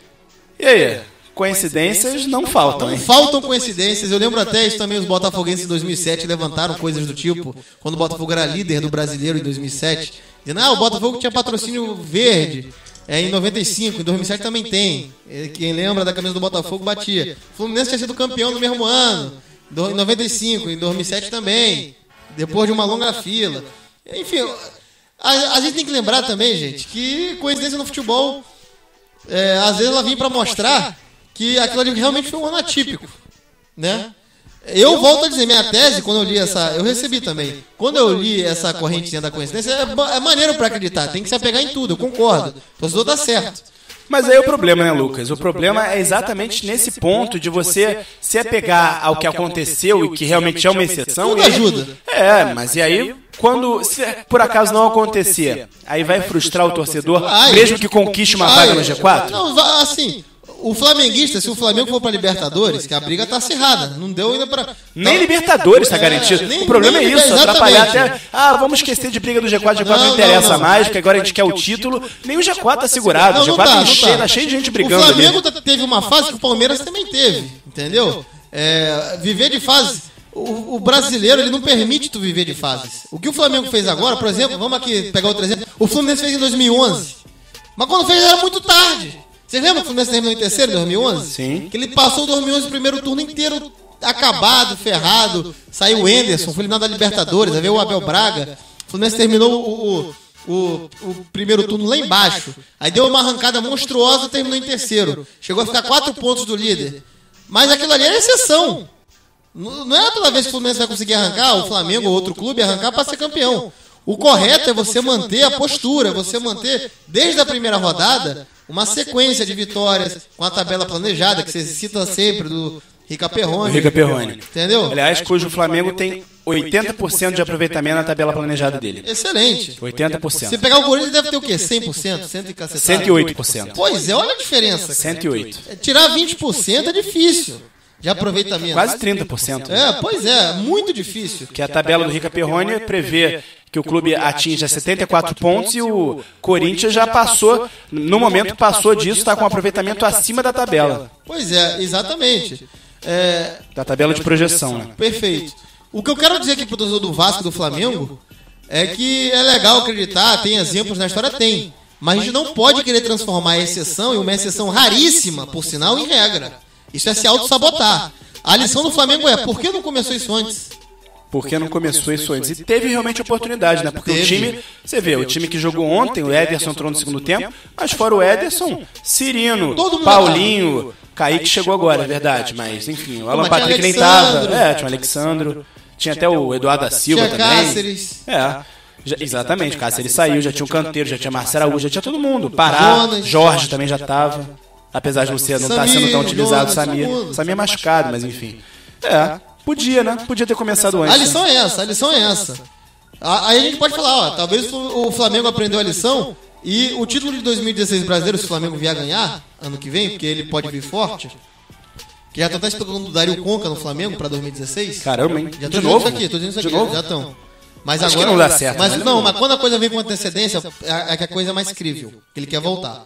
E aí? Coincidências não faltam, hein? Faltam coincidências. Eu lembro até isso também, os botafoguenses em 2007 levantaram coisas do tipo, quando o Botafogo era líder do Brasileiro em 2007, dizendo, o Botafogo tinha patrocínio verde em 95, em 2007 também tem. Quem lembra da camisa do Botafogo batia. O Fluminense tinha sido campeão no mesmo ano, em 95, em 2007 também, depois de uma longa fila. Enfim, a gente tem que lembrar também, gente, que coincidência no futebol, às vezes ela vem para mostrar que aquilo ali realmente foi um ano atípico, né? Eu volto a dizer, minha tese, quando eu li eu recebi também. Quando eu li essa correntezinha da coincidência, é maneiro pra acreditar, tem que se apegar em tudo, eu concordo. O torcedor tá certo. Mas aí é o problema, né, Lucas? O problema é exatamente nesse ponto de você se apegar ao que aconteceu e que realmente é uma exceção. Tudo ajuda. Mas e aí, quando se por acaso não acontecer, aí vai frustrar o torcedor, mesmo que conquiste uma vaga no G4? Não, assim... O flamenguista, se o Flamengo for pra Libertadores, que a briga tá acirrada, não deu ainda pra... Nem Libertadores tá garantido. O problema é isso, atrapalhar até... vamos esquecer de briga do G4, não interessa mais, porque agora a gente quer o título. Nem o G4 tá segurado, o G4 tá cheio de gente brigando. O Flamengo teve uma fase que o Palmeiras também teve, entendeu? Viver de fase... O brasileiro, ele não permite tu viver de fases. O que o Flamengo fez agora, por exemplo, vamos aqui pegar outro exemplo, o Fluminense fez em 2011. Mas quando fez era muito tarde. Vocês lembram que o Fluminense terminou em terceiro em 2011? Sim. Que ele passou o 2011 o primeiro turno inteiro acabado, ferrado. Saiu o Enderson, foi eliminado da Libertadores, aí veio o Abel Braga. O Fluminense terminou o primeiro turno lá embaixo. Aí deu uma arrancada monstruosa e terminou em terceiro. Chegou a ficar 4 pontos do líder. Mas aquilo ali era exceção. Não é toda vez que o Fluminense vai conseguir arrancar, o Flamengo ou outro clube arrancar para ser campeão. O correto é você manter a postura, você manter, desde a primeira rodada, uma sequência de vitórias com a tabela planejada, que você cita sempre, do Rica Perrone. Entendeu? Aliás, cujo Flamengo tem 80% de aproveitamento na tabela planejada dele. Excelente. 80%. Se pegar o Corinthians, deve ter o quê? 100%? 108%. Pois é, olha a diferença. 108%. Tirar 20% é difícil de aproveitamento. Quase 30%. Pois é, muito difícil. Que a tabela do Rica Perrone prevê que o clube atinja 74 pontos e o Corinthians já passou, no momento passou disso, está com um aproveitamento acima da tabela. Pois é, exatamente. Da tabela de projeção, né? Perfeito. O que eu quero dizer aqui pro torcedor do Vasco e do Flamengo é que é legal acreditar, tem exemplos na história, tem. Mas a gente não pode querer transformar a exceção, e uma exceção raríssima, por sinal, em regra. Isso é se auto-sabotar. A lição do Flamengo é, por que não começou isso antes? Porque não começou isso antes. E teve realmente oportunidade, né? Porque o time, você vê, o time que jogou ontem, o Ederson entrou no segundo tempo, mas fora o Ederson, Cirino, Paulinho, Kaique chegou agora, é verdade, mas enfim, o Alan Patrick nem tava. Tinha o Alexandro, tinha até o Eduardo da Silva também. Cáceres. Exatamente, o Cáceres saiu, já tinha o Canteiro, já tinha Marcelo Araújo, já tinha todo mundo. Pará, Jorge também já tava. Apesar de não estar sendo tão utilizado, Samir machucado, mas enfim. Podia, né? Podia ter começado antes. A lição é essa. Aí a gente pode falar, talvez o Flamengo aprendeu a lição e o título de 2016 brasileiro, se o Flamengo vier ganhar ano que vem, porque ele pode vir forte, que já estão até especulando o Dario Conca no Flamengo para 2016. Caramba, hein? Já tô dizendo isso aqui, já estão. Mas acho agora que não dá certo. Mas quando a coisa vem com antecedência, é que a coisa é mais crível, que ele quer voltar.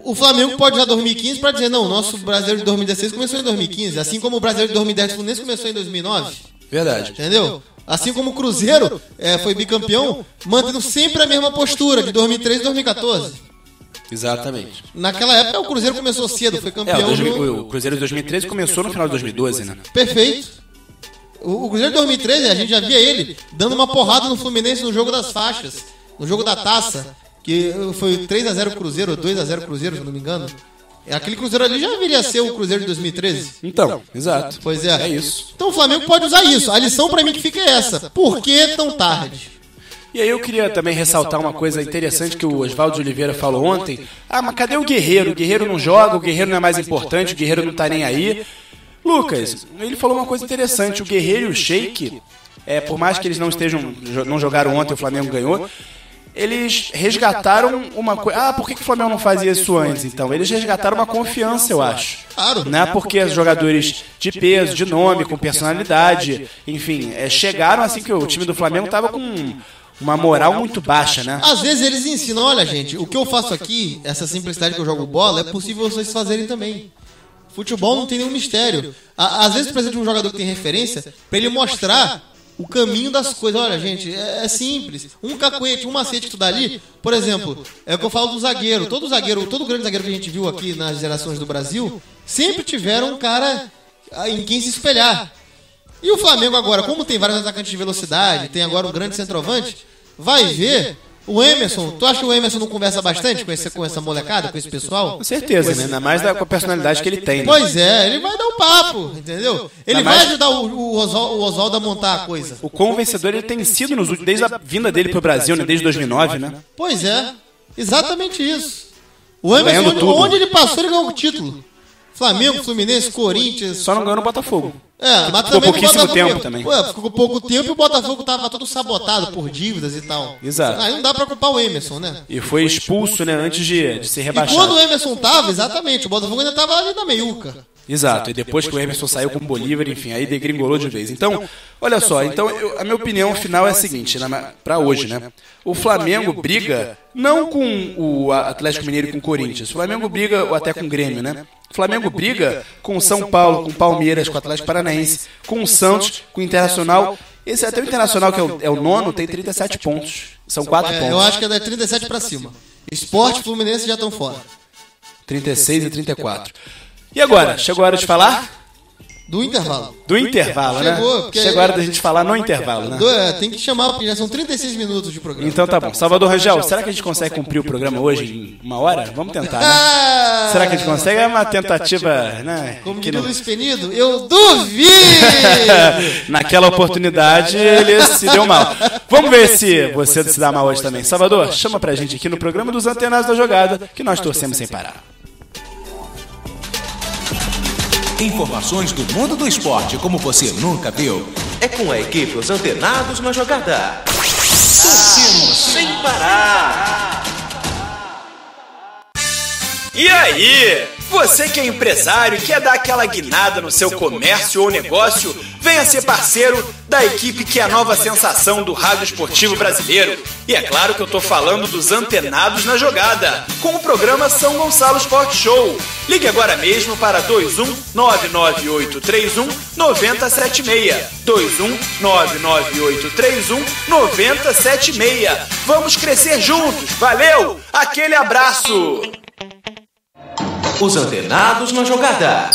O Flamengo pode usar 2015 para dizer, não, o nosso brasileiro de 2016 começou em 2015, assim como o brasileiro de 2010 do Fluminense começou em 2009. Verdade. Entendeu? Assim como o Cruzeiro foi bicampeão, mantendo sempre a mesma postura, de 2013 e 2014. Exatamente. Naquela época o Cruzeiro começou cedo, foi campeão. O Cruzeiro de 2013 começou no final de 2012, né? Perfeito. O Cruzeiro de 2013, a gente já via ele dando uma porrada no Fluminense no jogo das faixas, no jogo da taça. Que foi 3x0 Cruzeiro, ou 2x0 Cruzeiro, se eu não me engano. Aquele Cruzeiro ali já viria a ser o Cruzeiro de 2013. Então, exato. Pois é. É isso. Então o Flamengo pode usar isso. A lição pra mim que fica é essa. Por que tão tarde? E aí eu queria também ressaltar uma coisa interessante que o Oswaldo de Oliveira falou ontem. Mas cadê o Guerreiro? O Guerreiro não joga, o Guerreiro não é mais importante, o Guerreiro não tá nem aí. Lucas, ele falou uma coisa interessante. O Guerreiro e o Sheik, por mais que eles não jogaram ontem, o Flamengo ganhou. eles resgataram uma coisa. Ah, por que o Flamengo não fazia isso antes? Então, eles resgataram uma confiança, eu acho. Claro. Né? Porque os jogadores de peso, de nome, com personalidade, enfim, chegaram assim que o time do Flamengo tava com uma moral muito baixa, né? Às vezes eles ensinam, olha gente, o que eu faço aqui, essa simplicidade que eu jogo bola, é possível vocês fazerem também. Futebol não tem nenhum mistério. Às vezes precisa de um jogador que tem referência pra ele mostrar o caminho das coisas. Olha, gente, é simples. Um cacuete, um macete que tu dá ali, por exemplo, é o que eu falo do zagueiro. Todo grande zagueiro que a gente viu aqui nas gerações do Brasil, sempre tiveram um cara em quem se espelhar. E o Flamengo agora, como tem vários atacantes de velocidade, tem agora um grande centroavante, vai ver o Emerson. Tu acha que o Emerson não conversa bastante com essa molecada, com esse pessoal? Com certeza, né? Ainda mais com a personalidade que ele tem. Né? Pois é, ele vai dar um papo, entendeu? Ele vai ajudar o Oswaldo a montar a coisa. O quão vencedor ele tem sido desde a vinda dele pro Brasil, né? Desde 2009, né? Pois é, exatamente isso. O Emerson, onde ele passou, ele ganhou o título. Flamengo, Fluminense, Corinthians. Só não ganhou no Botafogo. Mas ficou pouquíssimo tempo também. Ficou pouco tempo e o Botafogo tava todo sabotado por dívidas e tal. Exato. Aí não dá pra culpar o Emerson, né? E foi expulso, né, antes de ser rebaixado. E quando o Emerson tava, exatamente, o Botafogo ainda tava ali na meiuca. Exato, e depois que o Emerson saiu com o Bolívar, enfim, aí degringolou de vez. Então, olha só, a minha opinião final é a seguinte, pra hoje, né? O Flamengo briga não com o Atlético Mineiro e com o Corinthians. O Flamengo briga até com o Grêmio, né? O Flamengo briga com o São Paulo, com o Palmeiras, com o Atlético Paranaense, com o Santos, com o Internacional. Esse até o Internacional, que é o nono, tem 37 pontos. São 4 pontos. Eu acho que é da 37 pra cima. Sport e Fluminense já estão fora. 36 e 34. E agora? Chegou a hora de falar? Do intervalo. Do intervalo, né? Chegou a hora da gente falar no intervalo, né? Tem que chamar, porque já são 36 minutos de programa. Então tá bom. Salvador Rangel, será que a gente consegue cumprir o programa hoje em 1 hora? Vamos tentar, né? Será que a gente consegue? É uma tentativa, né? Como diria o Luiz Penido, eu duvido! Naquela oportunidade ele se deu mal. Vamos ver se você se dá mal hoje também. Salvador, chama pra gente aqui no programa dos Antenados da Jogada, que nós torcemos sem parar. Informações do mundo do esporte como você nunca viu. É com a equipe Os Antenados na Jogada. Torcemos sem parar. E aí? Você que é empresário e quer dar aquela guinada no seu comércio ou negócio, venha ser parceiro da equipe que é a nova sensação do rádio esportivo brasileiro. E é claro que eu tô falando dos Antenados na Jogada, com o programa São Gonçalo Sport Show. Ligue agora mesmo para 21 99831 9076. 21 99831 9076. Vamos crescer juntos. Valeu! Aquele abraço! Os Antenados na Jogada.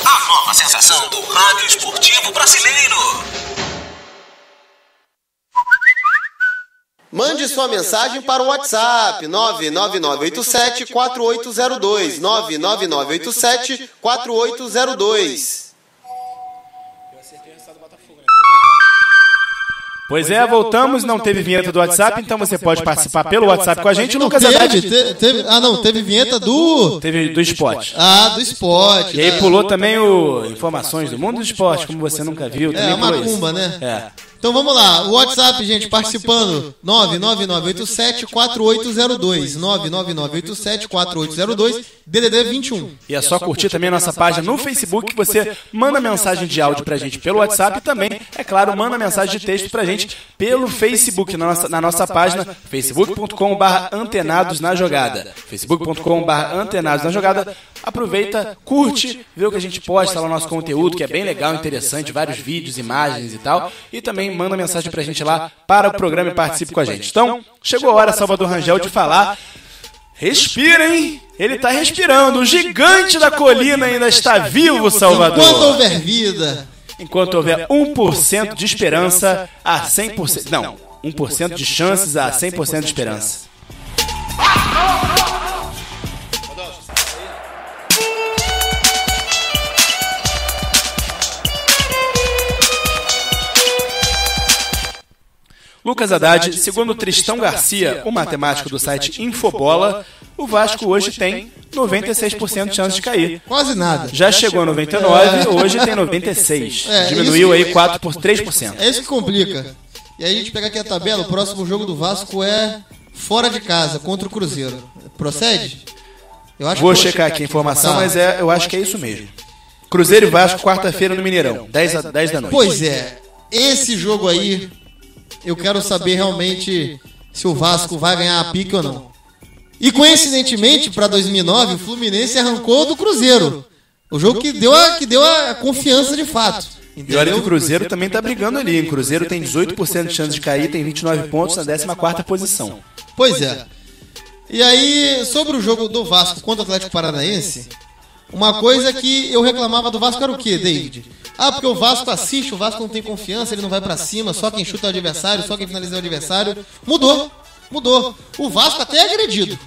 A nova sensação do rádio esportivo brasileiro. Mande sua mensagem para o WhatsApp 99987-4802. 99987-4802. Pois é, voltamos, não teve vinheta do WhatsApp, então você pode participar pelo WhatsApp com a gente. Lucas Haddad. Teve vinheta do... Teve do esporte. Do esporte. E aí pulou também informações do mundo do esporte, como você nunca viu. É, a macumba, né? É. Então vamos lá, o WhatsApp, gente, participando, 99987-4802, 99987-4802, DDD 21. E é só curtir também a nossa página no Facebook, que você manda mensagem de áudio pra gente pelo WhatsApp e também, é claro, manda mensagem de texto pra gente pelo Facebook, na nossa página, facebook.com/antenados na jogada, facebook.com/antenados na jogada. Aproveita, curte, vê o que a gente posta lá no nosso conteúdo, que é bem legal, interessante, vários vídeos, imagens e tal, e também manda mensagem pra gente lá para o programa e participe com a gente. Então, chegou a hora, Salvador Rangel, de falar. Respira, hein? Ele tá respirando. O gigante da colina ainda está vivo, Salvador. Enquanto houver vida. Enquanto houver 1% de esperança a 100%... Não, 1% de chances a 100% de esperança. Lucas Haddad, segundo Tristão Garcia, o matemático do site Infobola, o Vasco hoje tem 96% de chance de cair. Quase nada. Já chegou a 99%, hoje tem 96%. Diminuiu aí 3%. É isso que complica. E aí a gente pega aqui a tabela, o próximo jogo do Vasco é fora de casa, contra o Cruzeiro. Procede? Eu acho Vou que checar aqui a informação, Tá. mas eu acho que é isso mesmo. Cruzeiro e Vasco, quarta-feira no Mineirão, 10 da noite. Pois é, esse jogo aí, eu quero saber realmente se o Vasco vai ganhar a pique ou não. E coincidentemente, para 2009, o Fluminense arrancou do Cruzeiro. O jogo que deu a confiança de fato. E olha que o Cruzeiro também tá brigando ali, hein? O Cruzeiro tem 18% de chance de cair, tem 29 pontos na 14ª posição. Pois é. E aí, sobre o jogo do Vasco contra o Atlético Paranaense, uma coisa que eu reclamava do Vasco era o quê, David? Ah, porque o Vasco assiste, o Vasco não tem confiança, ele não vai pra cima, só quem chuta é o adversário, só quem finaliza é o adversário. Mudou. O Vasco até é agredido.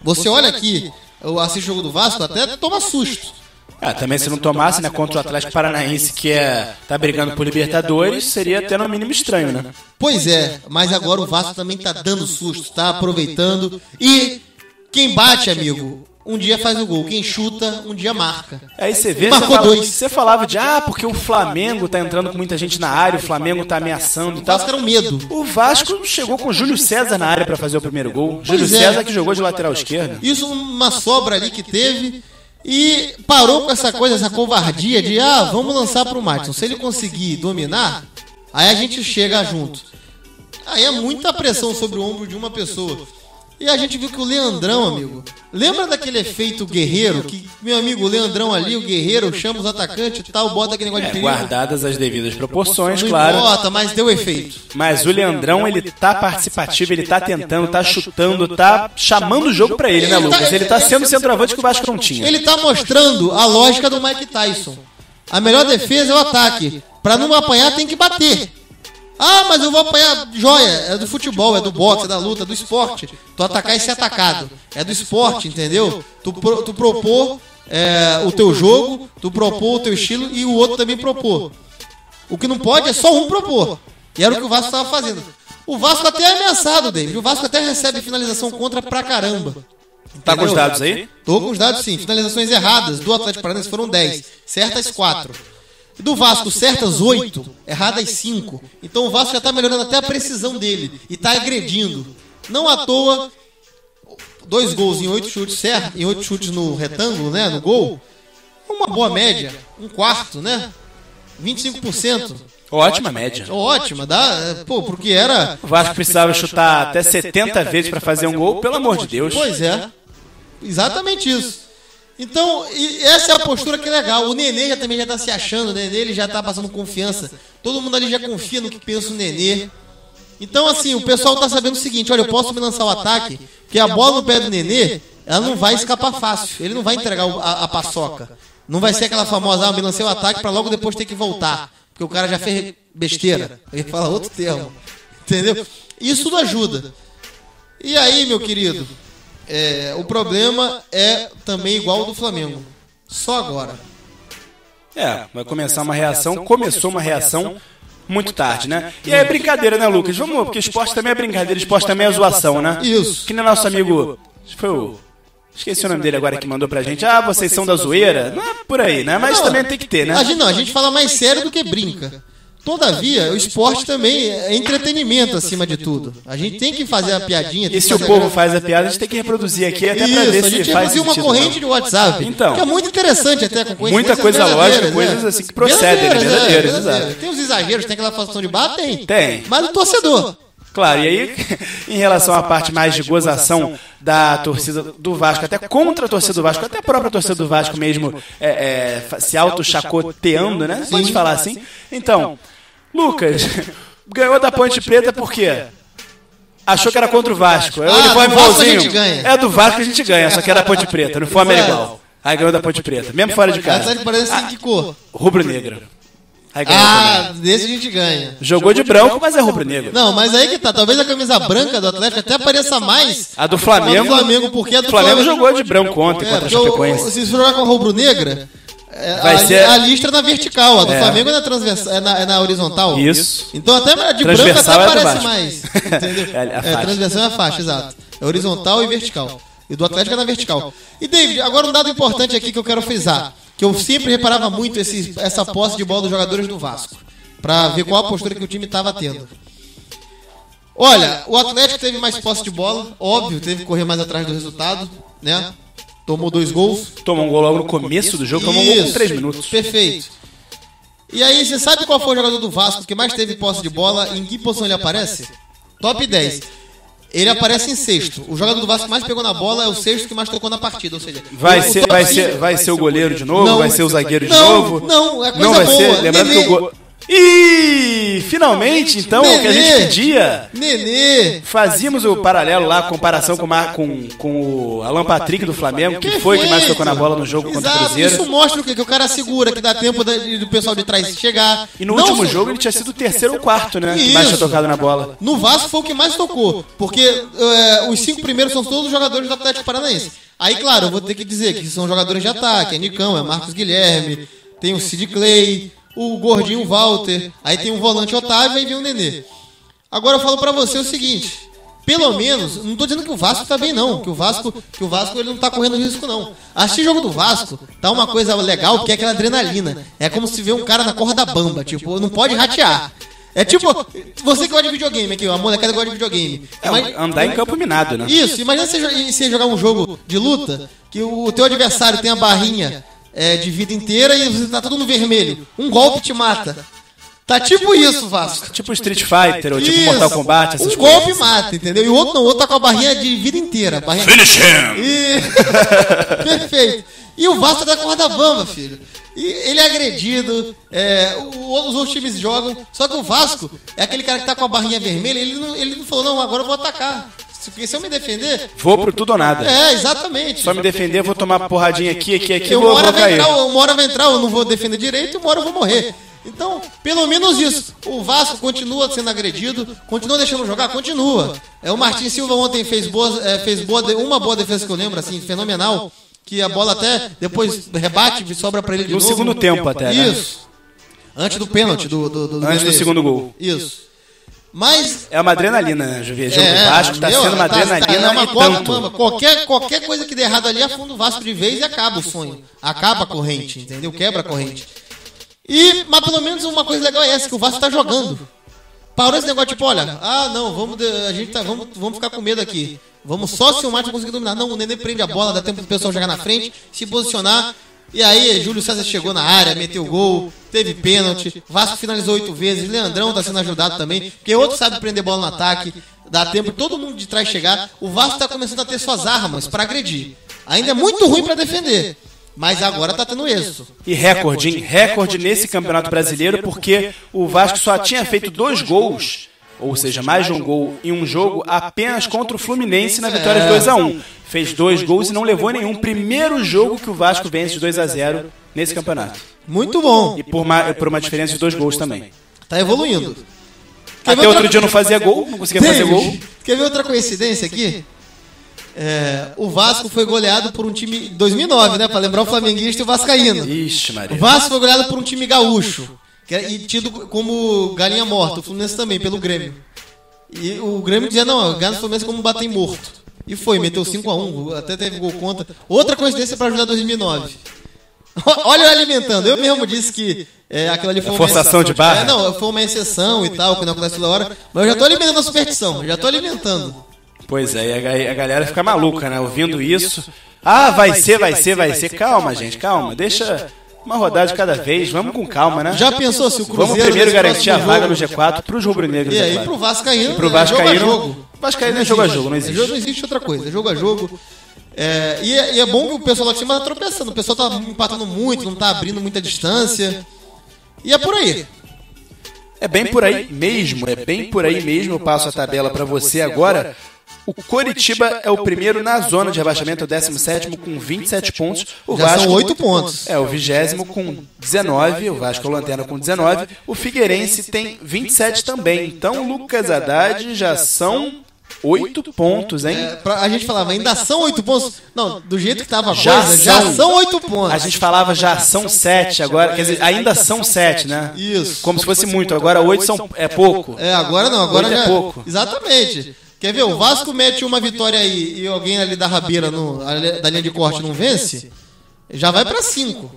Você olha aqui, eu assisto o jogo do Vasco, até toma susto. Também se não tomasse, né, contra o Atlético Paranaense, que tá brigando por Libertadores, seria até no mínimo estranho, né? Pois é, mas agora o Vasco também tá dando susto, tá aproveitando. E quem bate, amigo, um dia faz o gol. Quem chuta, um dia marca. Aí você vê, Marcou dois. você falava de, porque o Flamengo tá entrando com muita gente na área, o Flamengo tá ameaçando e O tal. Vasco era um medo. O Vasco chegou com o Júlio César na área pra fazer o primeiro gol. Júlio Pois é. César que jogou de lateral esquerdo. Isso uma sobra ali que teve. E parou com essa coisa, essa covardia de vamos lançar pro Madison. Se ele conseguir dominar, aí a gente chega junto. Aí é muita pressão sobre o ombro de uma pessoa. E a gente viu que o Leandrão, amigo, lembra daquele efeito guerreiro? Que, meu amigo, o Leandrão ali, o guerreiro, chama os atacantes e tal, bota aquele negócio de perigo. Guardadas as devidas proporções, Não claro. importa, mas deu efeito. Mas o Leandrão, ele tá participativo, ele tá tentando, tá chutando, tá chamando o jogo pra ele, né, Lucas? Ele tá sendo centroavante que o Vasco não tinha. Ele tá mostrando a lógica do Mike Tyson. A melhor defesa é o ataque. Pra não apanhar, tem que bater. Mas eu vou apanhar. Joia, é do futebol, é do boxe, é da luta, é do esporte. Tu atacar e ser atacado. É do esporte, entendeu? Tu propor o teu jogo, tu propor o teu estilo e o outro também propor. O que não pode é só um propor. E era o que o Vasco estava fazendo. O Vasco até é ameaçado, David. O Vasco até recebe finalização contra pra caramba. Tá com os dados aí? Tô com os dados sim. Finalizações erradas do Atlético Paranaense foram 10. Certas 4. Do Vasco, certas 8, erradas 5. Então o Vasco já tá melhorando até a precisão dele. E tá agredindo. Não à toa, 2 gols em 8 chutes certos, em 8 chutes no retângulo, né? No gol. Uma boa média. 1/4, né? 25%. Ótima média. Ótima, porque era. O Vasco precisava chutar até 70 vezes pra fazer um gol, pelo amor de Deus. Pois é. Exatamente isso. Então, essa é a postura que é legal. O Nenê também já tá se achando, o Nenê ele já tá passando confiança. Todo mundo ali já confia no que pensa o Nenê. Então, assim, o pessoal tá sabendo o seguinte, olha, eu posso me lançar o ataque, porque a bola no pé do Nenê, ela não vai escapar fácil. Ele não vai entregar a paçoca. Não vai ser aquela famosa, eu me lancei o ataque pra logo depois ter que voltar. Porque o cara já fez besteira. Eu ia falar outro termo. Entendeu? Isso tudo ajuda. E aí, meu querido... o problema é também igual ao do Flamengo. Só agora. Vai começar uma reação. Começou uma reação muito tarde, né? E aí é brincadeira, né, Lucas? Vamos, porque esporte também é brincadeira, esporte também é zoação, né? Isso. Que nem nosso amigo. Foi o. Esqueci o nome dele agora que mandou pra gente. Vocês são da zoeira? Não é por aí, né? Mas também tem que ter, né? A gente fala mais sério do que brinca. Todavia, o esporte também é entretenimento acima de tudo. A gente tem que fazer a piadinha. E se o povo faz a piada, a gente tem que reproduzir aqui até pra ver a se gente faz reproduzir uma sentido, corrente não. de WhatsApp. Então. Que é muito interessante até com coisas Muita coisa lógica, coisas assim que procedem, verdadeiras, exato. Tem os exageros, tem aquela fação de bar? Tem. Mas o torcedor. Claro, e aí, em relação à parte mais de gozação da torcida do Vasco, até contra a torcida do Vasco, até a própria torcida do Vasco mesmo se auto-chacoteando, né? Pode falar assim. Então, Lucas, ganhou da Ponte Preta por quê? Achou que era contra o Vasco. É o uniforme igualzinho. É do Vasco que a gente ganha, só que era da Ponte Preta, o uniforme era igual. Aí ganhou da Ponte Preta, mesmo fora de casa. Parece que cor. Rubro-negra. Desse a gente ganha. Jogou de branco, mas é rubro-negro. Não, mas aí que tá. Talvez a camisa branca do Atlético até pareça mais a do Flamengo. Porque a do Flamengo jogou de branco ontem contra a Chapecoense. Se jogar com a rubro-negra, vai ser a listra na vertical. A do Flamengo é na transversal, é na horizontal. Isso. Então até de branco até parece mais. Entendeu? Transversal é a faixa, exato. É horizontal e vertical. E do Atlético é na vertical. E David, agora um dado importante aqui que eu quero frisar. Que eu sempre reparava muito essa posse de bola dos jogadores do Vasco. Pra ver qual a postura que o time estava tendo. Olha, o Atlético teve mais posse de bola, óbvio, teve que correr mais atrás do resultado, né? Tomou 2 gols. Tomou um gol logo no começo do jogo, tomou um gol com 3 minutos. Perfeito. E aí, você sabe qual foi o jogador do Vasco que mais teve posse de bola? Em que posição ele aparece? Top 10. Ele aparece em sexto. O jogador do Vasco que mais pegou na bola é o sexto que mais tocou na partida. Ou seja, vai ser o goleiro de novo? Não, vai ser o zagueiro de novo? Não, é coisa não vai boa. ser. Lembrando que o gol. E finalmente, então, o que a gente pedia. Nenê. Fazíamos o paralelo lá, a comparação com o Alan Patrick do Flamengo, que foi que mais tocou na bola no jogo contra o Cruzeiro. Isso mostra o quê? Que o cara segura, que dá tempo do pessoal de trás chegar. E no último jogo ele tinha sido o terceiro ou quarto, né? Que mais tinha tocado na bola. No Vasco foi o que mais tocou, porque os 5 primeiros são todos jogadores do Atlético Paranaense. Aí, claro, eu vou ter que dizer que são jogadores de ataque, é Nicão, é Marcos Guilherme, tem o Sid Clay, o gordinho Walter, aí tem um volante Otávio e vem o Nenê. Agora eu falo pra você o seguinte, pelo menos, não tô dizendo que o Vasco tá bem não, que o Vasco ele não tá correndo risco não. Assistir jogo do Vasco tá uma coisa legal, que é aquela adrenalina. É como se vê um cara na corda bamba, tipo, não pode ratear. É tipo, você que gosta de videogame aqui, a molecada gosta de videogame. Andar em campo minado, né? Isso, imagina você jogar um jogo de luta, que o teu adversário tem a barrinha de vida inteira e você tá tudo no vermelho. Um golpe te mata. Tá tipo isso, Vasco. Tipo Street Fighter ou tipo Mortal Kombat, essas coisas. Um golpe mata, entendeu? E o outro não, o outro tá com a barrinha de vida inteira. Finish him! Perfeito. E o Vasco tá com a corda bamba, filho. E ele é agredido, os outros times jogam. Só que o Vasco é aquele cara que tá com a barrinha vermelha, ele não falou, não, agora eu vou atacar. Porque se eu me defender... Vou pro tudo ou nada. Exatamente. Só me defender, vou tomar porradinha aqui, vou cair. Uma hora vai entrar, eu não vou defender direito, e uma hora eu vou morrer. Então, pelo menos isso. O Vasco continua sendo agredido, continua deixando jogar, continua. O Martin Silva ontem fez uma boa defesa que eu lembro, assim, fenomenal, que a bola até depois rebate e sobra pra ele de novo. No segundo tempo até, né? Isso. Antes do pênalti. Antes do segundo gol. Isso. Mas... É uma adrenalina, né, Juvinha? O jogo do Vasco tá sendo uma adrenalina uma tanto. Qualquer coisa que der errado ali, afunda o Vasco de vez e acaba o sonho. Acaba a corrente, entendeu? Quebra a corrente. Mas pelo menos uma coisa legal é essa, que o Vasco tá jogando. Parou esse negócio, tipo, olha, não, vamos ficar com medo aqui. Vamos só se o Martin conseguir dominar. Não, o Nenê prende a bola, dá tempo pro pessoal jogar na frente, se posicionar. E aí, Júlio César chegou na área, meteu gol, teve pênalti. Vasco finalizou 8 vezes. Leandrão tá sendo ajudado também, porque outro sabe prender bola no ataque. Dá tempo todo mundo de trás chegar. O Vasco tá começando a ter suas armas pra agredir. Ainda é muito ruim pra defender, mas agora tá tendo êxito. E recorde nesse Campeonato Brasileiro, porque o Vasco só tinha feito 2 gols, ou seja, mais de um gol em um jogo, apenas contra o Fluminense na vitória de 2-1. Fez 2 gols e não levou nenhum. Primeiro jogo que o Vasco vence de 2-0 nesse campeonato. Muito bom. E por uma diferença de 2 gols também. Tá evoluindo. Até outro dia não fazia gol, não conseguia fazer gol. Quer ver outra coincidência aqui? O Vasco foi goleado por um time... 2009, né? Pra lembrar o flamenguista e o vascaíno. Ixi, Maria. O Vasco foi goleado por um time gaúcho. E tido como galinha morta. O Fluminense também, pelo Grêmio. E o Grêmio dizia, não, ganha o Fluminense como bater morto. E foi, meteu 5-1, até teve gol contra. Outra coincidência pra ajudar 2009. Olha eu alimentando. Eu mesmo disse que aquilo ali foi uma forçação de barra? Foi uma exceção e tal, que não acontece toda hora. Mas eu já tô alimentando a superstição, já tô alimentando. Pois é, a galera fica maluca, né? Ouvindo isso. Vai ser. Calma, gente, calma. Deixa uma rodada de cada vez. Vamos com calma, né? Já pensou se o Cruzeiro... Vamos primeiro garantir a vaga no G4 pros rubro-negros. E aí pro Vascaíno, pro Vascaíno, jogo. Vascaíno é jogo a jogo, não existe. Não existe outra coisa, é jogo a jogo. E é bom que o pessoal lá de cima tá tropeçando. O pessoal tá empatando muito, não tá abrindo muita distância. E é por aí. É bem por aí mesmo. Eu passo a tabela pra você agora. O Coritiba é o primeiro na zona de rebaixamento, o 17º com 27 pontos. O Vasco são 8 pontos. É o 20º com 19, o Vasco é o lanterna com 19. O Figueirense tem 27 também. Então, Lucas Haddad, já são 8 pontos, hein? A gente falava, ainda são 8 pontos. Não, do jeito que tava a coisa, já são 8 pontos. A gente falava, já são 7 agora, quer dizer, ainda são 7, né? Isso. Como se fosse muito, agora 8 é pouco. Agora não, agora já é pouco. Exatamente. Quer ver? O Vasco mete uma vitória aí e alguém ali da rabeira da linha de corte não vence, já vai pra 5.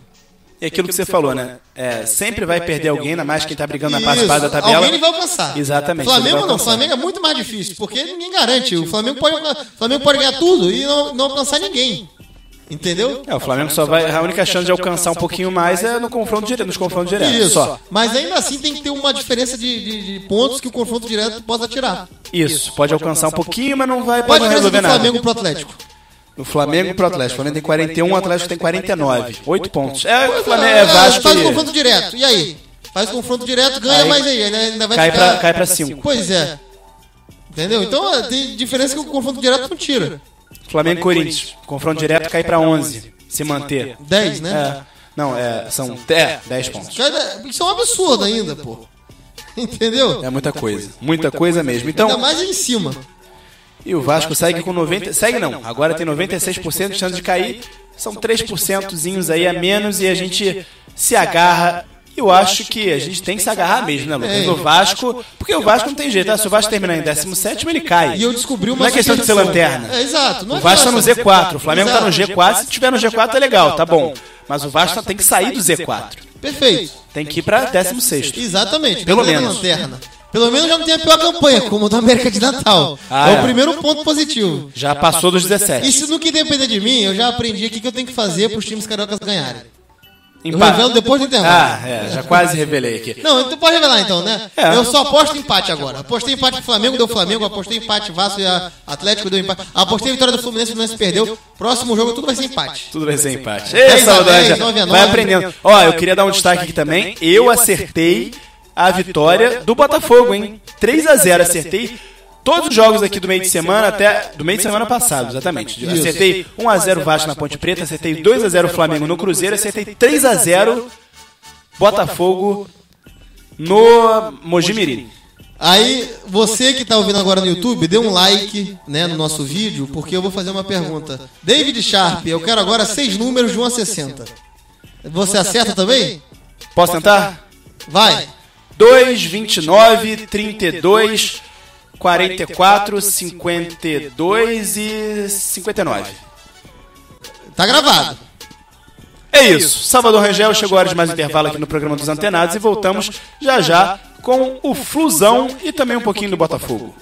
E aquilo que você falou, né? Sempre vai perder alguém, ainda mais quem tá brigando na parte de baixo da tabela. Alguém ele vai alcançar. Exatamente. Flamengo não, Flamengo é muito mais difícil, porque ninguém garante. O Flamengo pode ganhar tudo e não alcançar ninguém. Entendeu? O Flamengo só vai. A única chance de alcançar um pouquinho mais é nos confrontos diretos. Isso. Só. Mas ainda assim tem que ter uma diferença de pontos que o confronto direto possa tirar. Isso, pode alcançar um pouquinho, mas não vai Qual a diferença resolver do nada. Flamengo pro Atlético? O Flamengo pro Atlético. O Flamengo tem 41, o Atlético tem 49. 8 pontos. O Flamengo Vasco. Faz o confronto direto. E aí? Faz o confronto direto, ganha mais aí. Ainda vai cai pra 5. Pois é. Entendeu? Então tem diferença que o confronto direto não tira. Flamengo e Corinthians. Confronto direto cai pra 11. Se manter. 10, né? São 10 pontos. Isso é um absurdo ainda, pô. Entendeu? É muita coisa. Muita coisa mesmo. Então, ainda mais em cima. E o Vasco segue com 90%. Segue não. Agora tem 96% de chance de cair. São 3% aí a menos e a gente se agarra. Eu acho que a gente tem que se agarrar mesmo, né, Lucas? No Vasco, porque o Vasco não tem jeito. Se o Vasco terminar em 17º, ele cai. E eu descobri uma Não é questão de ser lanterna. Exato. O Vasco tá no Z4. O Flamengo tá no G4. Se tiver no G4 é legal, tá bom. Mas o Vasco tem que sair do Z4. Perfeito. Tem que ir pra 16º. Exatamente. Pelo menos. Lanterna. Pelo menos já não tem a pior campanha, como o da América de Natal. O primeiro ponto positivo. Já passou dos 17. E se no que depender de mim, eu já aprendi aqui que eu tenho que fazer para os times cariocas ganharem. Eu Empate. revelo depois do intervalo. Já quase revelei aqui. Não, tu pode revelar então, né? Eu só aposto empate agora. Apostei empate pro Flamengo, deu Flamengo. Apostei empate Vasco e Atlético, deu empate. Apostei vitória do Fluminense, o Fluminense perdeu. Próximo jogo tudo vai ser empate. Tudo vai ser empate. Ei, Salvador, vai aprendendo. Eu queria dar um destaque aqui também. Eu acertei a vitória do Botafogo, hein? 3-0, acertei todos os jogos aqui do meio de semana, até do meio de semana passado, exatamente. Acertei 1-0 Vasco na Ponte Preta, acertei 2-0 Flamengo no Cruzeiro, acertei 3-0 Botafogo no Mojimirim. Aí, você que tá ouvindo agora no YouTube, dê um like, né, no nosso vídeo, porque eu vou fazer uma pergunta. David Sharp, eu quero agora 6 números de 1 a 60. Você acerta também? Posso tentar? Vai. 2, 29, 32, 44, 52 e 59. Tá gravado. É isso. Salvador Rangel, chegou a hora de mais intervalo aqui no programa dos Antenados e voltamos já com o Flusão e também um pouquinho do Botafogo.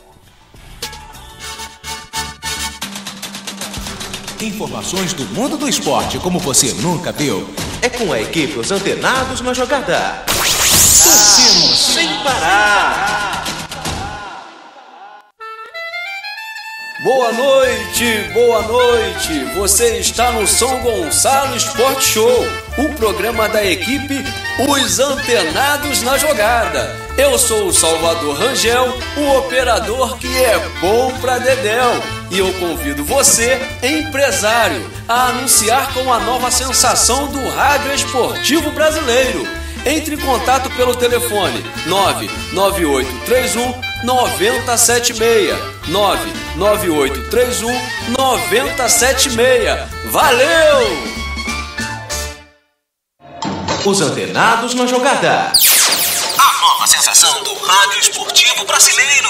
Informações do mundo do esporte como você nunca viu. É com a equipe Os Antenados na jogada. Torcemos sem parar. Boa noite. Você está no São Gonçalo Sport Show, o programa da equipe Os Antenados na Jogada. Eu sou o Salvador Rangel, o operador que é bom pra dedéu. E eu convido você, empresário, a anunciar com a nova sensação do rádio esportivo brasileiro. Entre em contato pelo telefone 99831-9076. 99831-9076. Valeu! Os Antenados na jogada. A nova sensação do rádio esportivo brasileiro.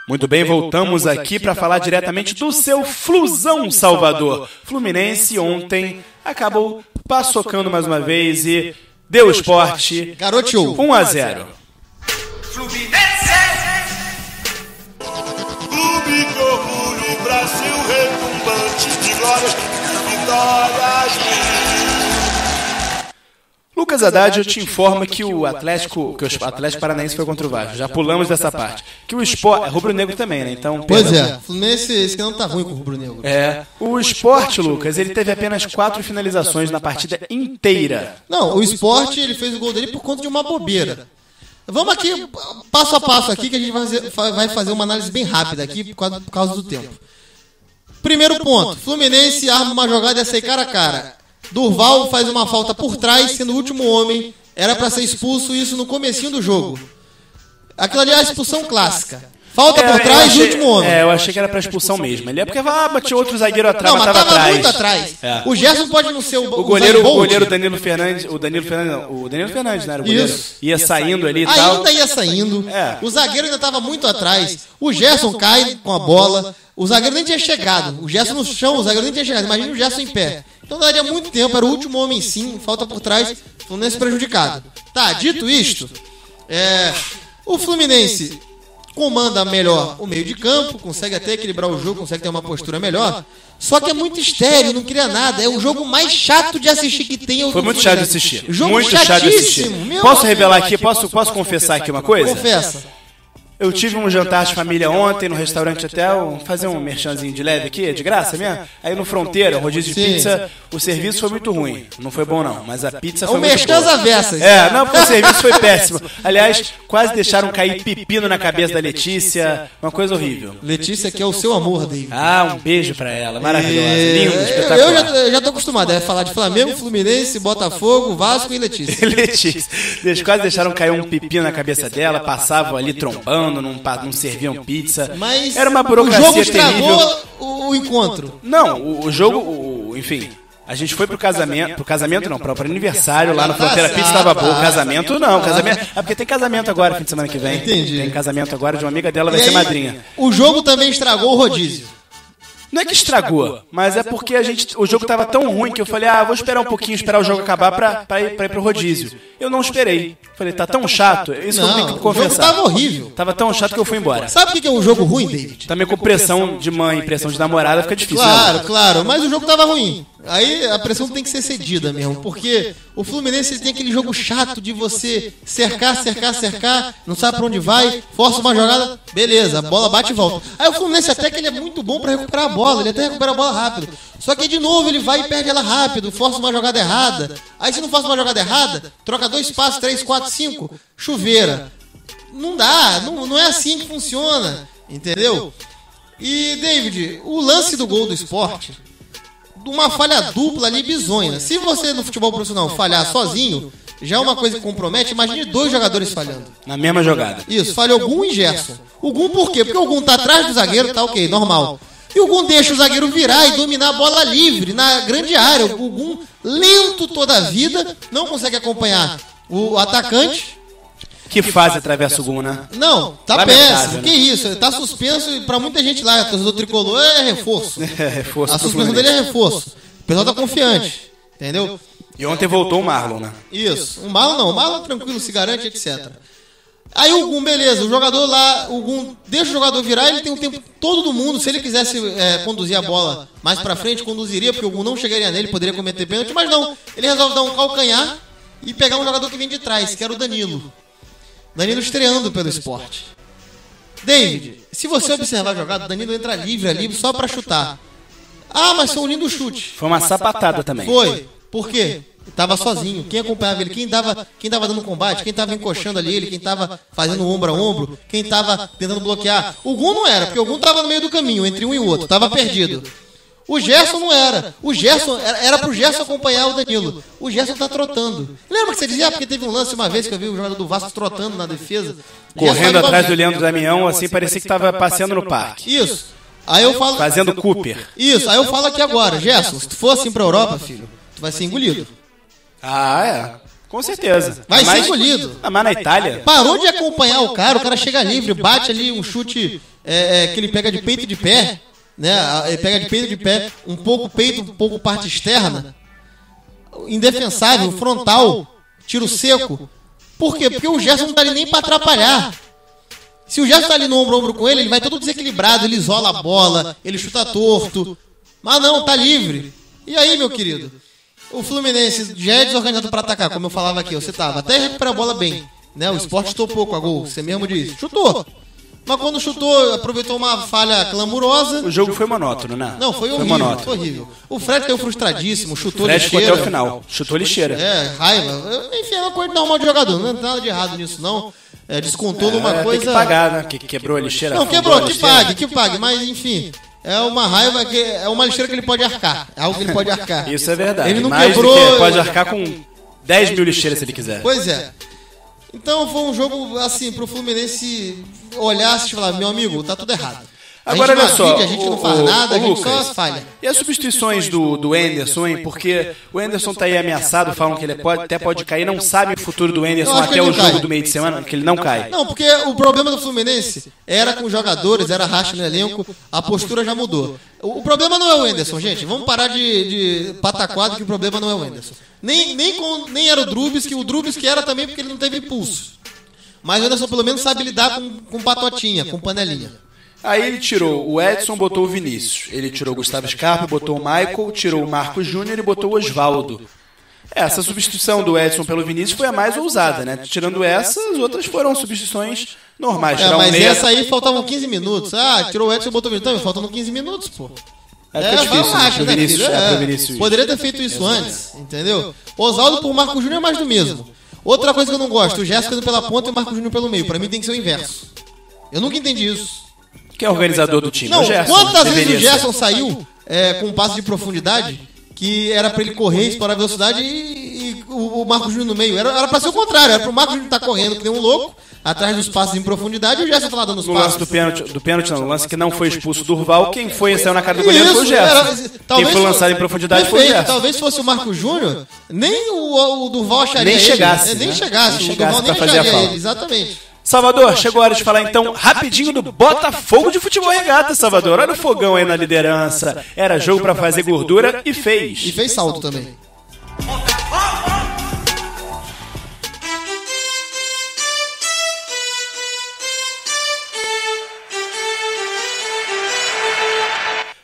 Muito bem, voltamos aqui para falar diretamente do seu Flusão, Salvador. Fluminense ontem acabou paçocando mais uma vez e deu esporte. Garoteou. 1-0. Fluminense! Clube de orgulho, Brasil retumbante de glórias e vitórias. Lucas Haddad, eu te informo que o Atlético Paranaense foi contra o Vasco. Já pulamos dessa parte. Que o Sport... Rubro-negro também, né? Então, pois é. Fluminense esse ano tá ruim com o rubro-negro. O Sport, Lucas, ele teve apenas 4 finalizações na partida inteira. Não, o Sport, ele fez o gol dele por conta de uma bobeira. Vamos aqui, passo a passo aqui, que a gente vai fazer uma análise bem rápida aqui por causa do tempo. Primeiro ponto. Fluminense arma uma jogada e sai cara a cara. Durval faz uma falta por trás, sendo o último homem. Era pra ser expulso, isso no comecinho do jogo. Aquilo ali é a expulsão clássica. Falta por trás e último homem. Eu achei que era pra expulsão mesmo. Ele é porque batia outro zagueiro atrás, não, mas tava atrás. Muito atrás. O Gerson pode não ser o goleiro Danilo Fernandes. O Danilo Fernandes, né? Era o goleiro. Isso. Ia saindo ali e tal. Ainda ia saindo. O zagueiro ainda tava muito atrás. O Gerson cai com a bola. O zagueiro nem tinha chegado. O Gerson no chão, o zagueiro nem tinha chegado. Imagina o Gerson em pé. Então daria muito tempo, era o último homem sim, falta por trás, Fluminense prejudicado. Tá, dito isto, o Fluminense comanda melhor o meio de campo, consegue até equilibrar o jogo, consegue ter uma postura melhor. Só que é muito estéril, não cria nada. É o jogo mais chato de assistir que tem. Foi muito chato de assistir. Jogo muito chato de assistir. Posso revelar aqui, posso confessar aqui uma coisa? Confessa. Eu tive um jantar de família ontem no restaurante Hotel, fazer um merchanzinho de leve aqui, de graça mesmo. Aí no Fronteira, rodízio de pizza, o serviço foi muito ruim. Não foi bom não, mas a pizza foi muito boa. Merchan avessas. Não, porque o serviço foi péssimo. Aliás, quase deixaram cair pepino na cabeça da Letícia, uma coisa horrível. Letícia que é o seu amor, David. Um beijo pra ela, maravilhosa, linda, espetacular. Eu já tô acostumado, falar de Flamengo, Fluminense, Botafogo, Vasco e Letícia. Quase deixaram cair um pepino na cabeça dela, passavam ali trombando. Não serviam pizza. Mas era uma burocracia terrível. O jogo estragou o encontro. Não, o jogo, enfim, a gente foi pro casamento não, pro aniversário lá no Fronteira, a pizza tava boa, casamento não, casamento, porque tem casamento agora, fim de semana que vem. Entendi. Tem casamento agora de uma amiga dela, vai ser madrinha. O jogo também estragou o rodízio. Não é que estragou, mas é porque o jogo tava tão ruim que eu falei, vou esperar um pouquinho, esperar o jogo acabar pra ir pro rodízio. Eu não esperei. Falei, tá tão chato, isso não, eu tenho que confessar. O jogo tava horrível. Tava tão chato que eu fui embora. Sabe o que é um jogo ruim, David? Também com pressão de mãe, pressão de namorada, fica difícil. Claro, mas o jogo tava ruim. Aí a pressão tem que ser cedida mesmo, porque o Fluminense tem aquele jogo chato de você cercar, não sabe pra onde vai, força uma jogada, beleza, a bola bate e volta. Aí o Fluminense até que ele é muito bom pra recuperar a bola, ele até recupera a bola rápido. Só que de novo ele vai e perde ela rápido, força uma jogada errada. Aí se não força uma jogada errada, troca 2 passos, 3, 4, 5, chuveira. Não dá, não é assim que funciona, entendeu? E David, o lance do gol do Sport, uma falha dupla ali bizonha. Se você no futebol profissional falhar sozinho, já é uma coisa que compromete. Imagine 2 jogadores falhando. Na mesma jogada. Isso, falhou o Gum e Gerson. O Gum por quê? Porque o Gum tá atrás do zagueiro, tá ok, normal. E o Gum deixa o zagueiro virar e dominar a bola livre na grande área. O Gum, lento toda a vida, não consegue acompanhar o atacante. Que fase atravessa o Gum, né? Não, tá péssimo. Que isso? Tá suspenso e pra muita gente lá, torcedor tricolor, é reforço. Reforço. A suspensão dele é reforço. O pessoal tá confiante, entendeu? E ontem voltou o Marlon, né? Isso. O Marlon não. O Marlon tranquilo, se garante, etc. Aí o Gum, beleza. O jogador lá, o Gum deixa o jogador virar, ele tem o tempo todo do mundo. Se ele quisesse conduzir a bola mais pra frente, conduziria, porque o Gum não chegaria nele, poderia cometer pênalti, mas não. Ele resolve dar um calcanhar e pegar um jogador que vem de trás, que era o Danilo. Danilo estreando pelo Sport. David, se você observar a jogada, o Danilo entra livre ali só pra chutar. Mas foi um lindo chute. Foi uma sapatada também. Foi. Por quê? Tava sozinho. Quem acompanhava ele? Quem tava dando combate? Quem tava encoxando ali ele? Quem tava fazendo ombro a ombro? Quem tava tentando bloquear? O Gum não era, porque o Gum tava no meio do caminho, entre um e o outro. Tava perdido. O Gerson não era. O Gerson era pro Gerson acompanhar o Danilo. O Gerson tá trotando. Lembra que você dizia? Porque teve um lance uma vez que eu vi o jogador do Vasco trotando na defesa. Correndo atrás do Leandro Damião, assim, parecia que tava passeando no parque. Isso. Aí eu falo... Fazendo Cooper. Isso. Aí eu falo aqui agora. Gerson, se tu for assim pra Europa, filho, tu vai ser engolido. Com certeza. Vai ser engolido. Mas na Itália... Parou de acompanhar o cara chega livre, bate ali um chute que ele pega de peito e de pé. Né? Ele pega de peito de pé, um pouco peito, um pouco parte externa, indefensável, frontal, tiro seco. Por quê? Porque o Gerson não tá ali nem pra atrapalhar. Se o Gerson tá ali no ombro a ombro com ele, ele vai todo desequilibrado, ele isola a bola, ele chuta torto. Mas não, tá livre. E aí, meu querido? O Fluminense já é desorganizado pra atacar, como eu falava aqui, eu citava. Até recupera a bola bem, né? O Sport chutou pouco a gol, você mesmo disse. Chutou. Mas quando chutou, aproveitou uma falha clamorosa. O jogo foi monótono, né? Não, foi horrível, foi horrível. O Fred caiu frustradíssimo, chutou Fred lixeira. Ficou até o final, chutou lixeira. Raiva. Enfim, é uma coisa normal de jogador, não tem nada de errado nisso, não. Descontou numa coisa... Tem que pagar, né? Que quebrou a lixeira. Não, quebrou, que pague, mas enfim... É uma raiva, é uma lixeira que ele pode arcar. É algo que ele pode arcar. Isso é verdade. Ele não mais quebrou... do que pode arcar com 10 mil lixeiras se ele quiser. Pois é. Então foi um jogo, assim, pro Fluminense olhar e falar, meu amigo, tá tudo errado. Agora, olha só, a gente não faz nada, a gente Lucas, só falha. E as substituições do Anderson, hein? Porque o Anderson tá aí ameaçado, falam que ele até pode cair, não sabe o futuro do Anderson Eu acho que até ele o não jogo cai. do meio de semana, que ele não cai. Não, porque o problema do Fluminense era com os jogadores, era racha no elenco, a postura já mudou. O problema não é o Anderson, gente. Vamos parar de pataquado que o problema não é o Anderson. Nem era o Drubis, que era também porque ele não teve impulso. Mas o Anderson pelo menos sabe lidar com patotinha, com panelinha. Aí ele tirou o Edson, botou o Vinícius. Ele tirou o Gustavo Scarpa, botou o Michael, tirou o Marcos Júnior e botou o Osvaldo. Essa substituição do Edson pelo Vinícius foi a mais ousada, né? Tirando essa, as outras foram substituições normais. Tirar Mas um meia... essa aí faltavam 15 minutos. Tirou o Edson e botou o Vinícius. Então, faltando 15 minutos, pô. Fica difícil, vai pro Vinícius, filho? pro Vinícius. Poderia ter feito isso antes, entendeu? Osvaldo por Marcos Júnior é mais do mesmo. Outra coisa que eu não gosto, o Gerson indo pela ponta e o Marcos Júnior pelo meio. Pra mim tem que ser o inverso. Eu nunca entendi isso. Quem é o organizador do time? Não, O Gerson. quantas vezes Deveria o ser. Gerson saiu com um passe de profundidade que era pra ele correr, explorar a velocidade e o Marcos Júnior no meio? Era pra ser o contrário, era pro Marcos Júnior estar correndo que nem um louco, atrás dos passes em profundidade e o Gerson tá lá dando os No lance passes. do pênalti não, no lance que não foi expulso do Durval, quem foi e saiu na cara do goleiro foi o Isso, Gerson. Quem foi lançado em profundidade foi o perfeito, Gerson. talvez fosse o Marcos Júnior, nem o Durval acharia Nem ele. chegasse, Nem né? chegasse, Nem o Durval chegasse nem pra fazer a acharia falta. ele, exatamente. Salvador, chegou a hora de falar então rapidinho do Botafogo de Futebol Regata, Salvador. Olha o fogão aí na liderança. Era jogo pra fazer gordura e fez. E fez salto também.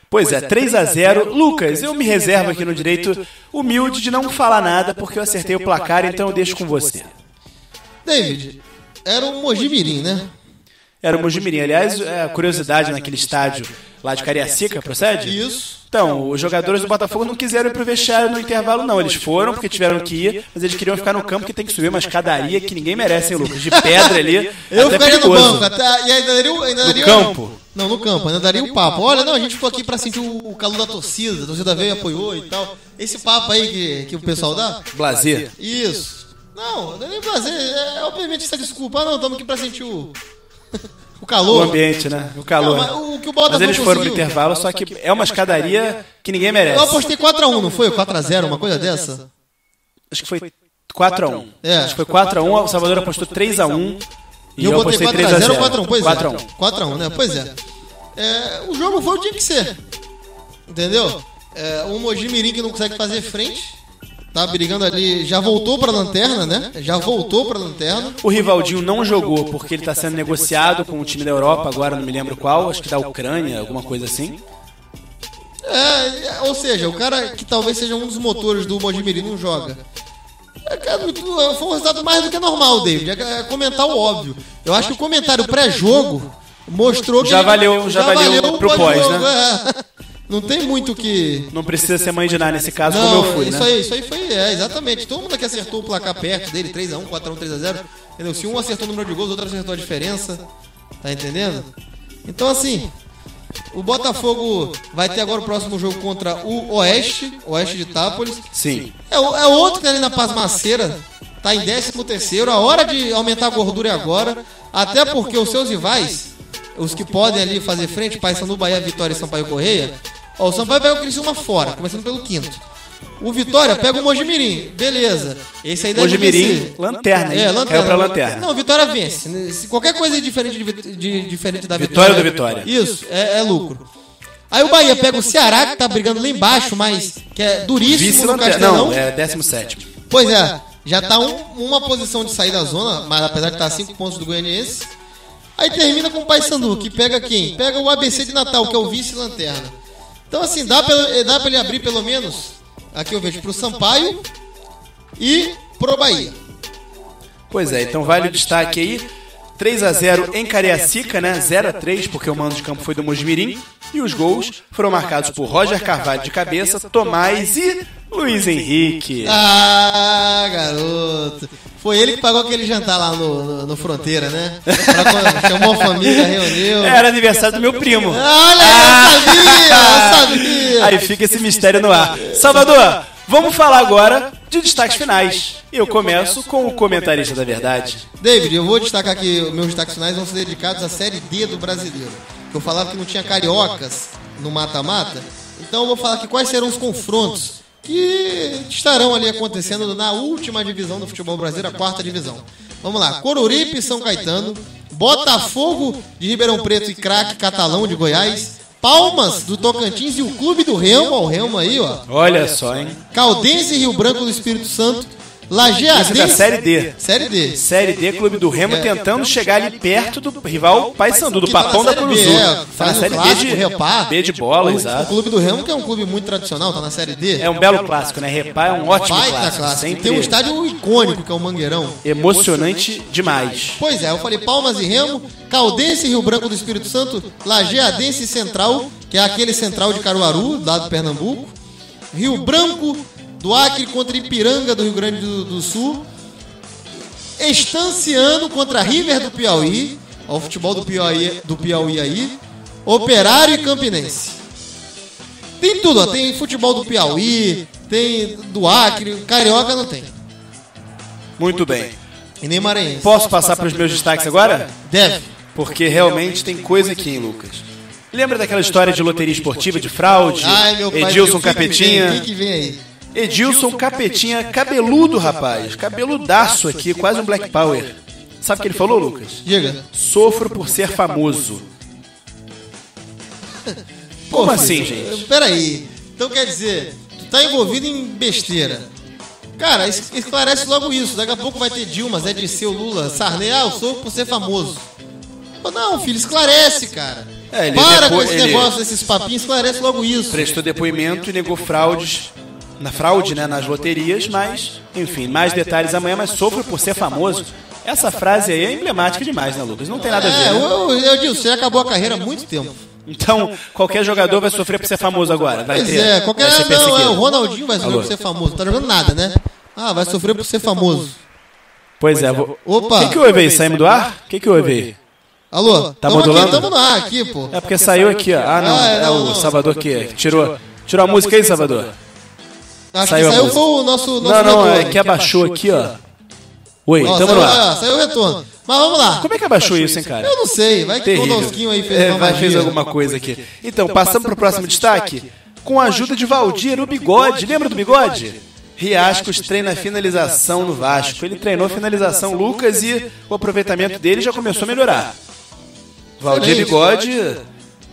Pois é, 3-0. Lucas, eu me reservo aqui no direito humilde de não falar nada porque eu acertei o placar, então eu deixo com você. David, era um Mojimirim, né? Era o Mojimirim. Aliás, a curiosidade naquele estádio lá de Cariacica, procede? Isso. Então, os jogadores do Botafogo não quiseram ir pro vestiário no intervalo, não. Eles foram porque tiveram que ir, mas eles queriam ficar no campo que tem que subir uma escadaria que ninguém merece, hein, Lucas? De pedra ali. Eu até ficaria perigoso. no banco, e ainda daria campo? Não, no campo, ainda daria o papo. Olha, não, a gente ficou aqui pra sentir o calor da torcida, a torcida veio e apoiou e tal. Esse papo aí que o pessoal dá? Blazer. Isso. Não nem prazer, obviamente essa desculpa. Não, estamos aqui pra sentir o O calor. ambiente, né? O calor. Não, mas o que o Botafogo Mas eles foram pro conseguiu. intervalo, só que é uma escadaria que ninguém merece. Eu apostei 4x1, não foi? 4x0, uma coisa dessa? Acho que foi 4-1. É. Acho que foi 4-1, o Salvador apostou 3-1. E eu botei 4x0 ou 4x1, pois 4-1. é. 4x1, né? Pois é. O jogo foi o que tinha que ser. Entendeu? O Mojimirim que não consegue fazer frente. Tá brigando ali, já voltou pra lanterna, né? Já voltou pra lanterna. O Rivaldinho não jogou porque ele está sendo negociado com um time da Europa, agora não me lembro qual, acho que da Ucrânia, alguma coisa assim. Ou seja, o cara que talvez seja um dos motores do Mojimirim não joga. Foi um resultado mais do que normal, David. É comentar o óbvio. Eu acho que o comentário pré-jogo mostrou que Já valeu pro pós, pós-jogo, né? Não tem muito que... Não precisa ser mãe de nada nesse caso, Não, como eu fui, isso né? aí, isso aí foi, exatamente. Todo mundo aqui acertou o placar perto dele, 3x1, 4x1, 3x0. Entendeu? Se um acertou o número de gols, o outro acertou a diferença. Tá entendendo? Então, assim, o Botafogo vai ter agora o próximo jogo contra o Oeste de Itápolis. Sim. É outro que tá ali na pasmaceira, tá em 13º. A hora de aumentar a gordura é agora. Até porque os seus rivais, os que podem ali fazer frente, Paysandu, Bahia, Vitória e Sampaio Correia. O Sampaio pega o Criciúma fora, começando pelo 5º. O Vitória pega o Mojimirim, beleza. Esse aí deve Mojimirim, vencer. lanterna, hein? Lanterna. Caiu pra lanterna. Não, o Vitória vence. Se qualquer coisa diferente diferente da Vitória do Vitória. Isso, é lucro. Aí o Bahia pega o Ceará, que tá brigando lá embaixo, mas que é duríssimo no Vice-lanterna. Castelão. Não, é 17º. Pois é, já tá uma posição de sair da zona, mas apesar de estar a 5 pontos do Goianiense. Aí termina com o Paysandu, que pega quem? Pega o ABC de Natal, que é o vice-lanterna. Então assim, dá pra ele abrir pelo menos, aqui eu vejo, pro Sampaio e pro Bahia. Pois é, então vale o destaque aí. 3-0 em Cariacica, né? 0-3, porque o mando de campo foi do Mojimirim. E os gols foram marcados por Roger Carvalho de cabeça, Tomás e Luiz Henrique. Ah, garoto. Foi ele que pagou aquele jantar lá no Fronteira, né? Chamou a família, reuniu. Era aniversário do meu primo. Olha, eu sabia! Aí fica esse mistério no ar. Salvador, vamos falar agora de destaques finais. Eu começo com o comentarista da verdade. David, eu vou destacar aqui, meus destaques finais vão ser dedicados à Série D do Brasileiro. Eu falava que não tinha cariocas no mata-mata. Então eu vou falar aqui quais serão os confrontos que estarão ali acontecendo na última divisão do futebol brasileiro, a 4ª divisão. Vamos lá, Coruripe e São Caetano, Botafogo de Ribeirão Preto e Craque Catalão de Goiás, Palmas do Tocantins e o Clube do Remo, ó, o Remo aí, ó. Olha só, hein? Caldense e Rio Branco do Espírito Santo, Isso Lajeadense... da Série D. Série D. Série D, Clube do Remo tentando chegar ali perto do rival Paysandu, do Papão da Cruz Azul. Tá na Série B de Repá. B de bola, O exato. Clube do Remo, que é um clube muito tradicional, tá na Série D. É um belo clássico, né? Repá é um ótimo Baita clássico. clássico. Sempre Tem um estádio icônico, que é o Mangueirão. emocionante demais. Pois é, eu falei Palmas e Remo, Caldense e Rio Branco do Espírito Santo, Lajeadense e Central, que é aquele Central de Caruaru, lá do Pernambuco, Rio Branco do Acre contra Ipiranga do Rio Grande do Sul, Estanciano contra River do Piauí, ó, o futebol do Piauí aí, Operário e Campinense. Tem tudo, ó, tem futebol do Piauí, tem do Acre, Carioca não tem. Muito bem. E nem Maranhense. Posso passar para os meus destaques agora? Deve. Porque realmente tem coisa aqui, hein, Lucas? Lembra daquela história de loteria esportiva, de fraude? Ai, meu pai, Edilson o que que Capetinha. vem? O que vem aí? Edilson Capetinha, cabeludo, rapaz. Cabeludaço aqui, quase um Black Power. Sabe o que ele falou, Lucas? Diga. Sofro por ser famoso. Como assim, gente? Peraí. Então quer dizer, tu tá envolvido em besteira. Cara, esclarece logo isso. Daqui a pouco vai ter Dilma, Zé Dirceu, Lula, Sarney. Ah, eu sou por ser famoso. Não, filho, esclarece, cara. Ele Para com depois- esse negócio, esses papinhos, esclarece logo isso. Prestou depoimento e negou fraudes. Na fraude, né, nas loterias, mas, enfim, mais detalhes amanhã, mas sofro por ser famoso. Essa frase aí é emblemática demais, né, Lucas? Não tem nada a ver, né? Eu digo, você já acabou a carreira há muito tempo. Então, qualquer jogador vai sofrer por ser famoso agora. Vai Pois ter, é, qualquer. vai ser Não, perseguido. o Ronaldinho vai sofrer Alô? por ser famoso. Tá jogando nada, né? Ah, vai sofrer por ser famoso. Pois é, vou... Opa! O que houve aí? Saímos do ar? O que houve aí? Alô? Tá Tamo modulando? aqui, tamo no ar aqui, pô. É porque saiu aqui, ó. Ah, não, Ah, é não, o não. Salvador que tirou a música aí, Salvador? Acho saiu a que saiu música. foi o nosso Não, retorno. é que abaixou aqui, ó. Oi, Ó, tamo saiu, no ar. saiu o retorno. Mas vamos lá. Como é que abaixou isso, hein, cara? Eu não sei, vai que o Terrível. Ronaldinho aí fez uma Vai, fez magia. alguma coisa aqui. Então, passamos pro próximo destaque. Com a ajuda de Valdir, o Bigode. Lembra do Bigode? Riascos treina a finalização no Vasco. Ele treinou a finalização, Lucas, e o aproveitamento dele já começou a melhorar. Valdir Excelente. Bigode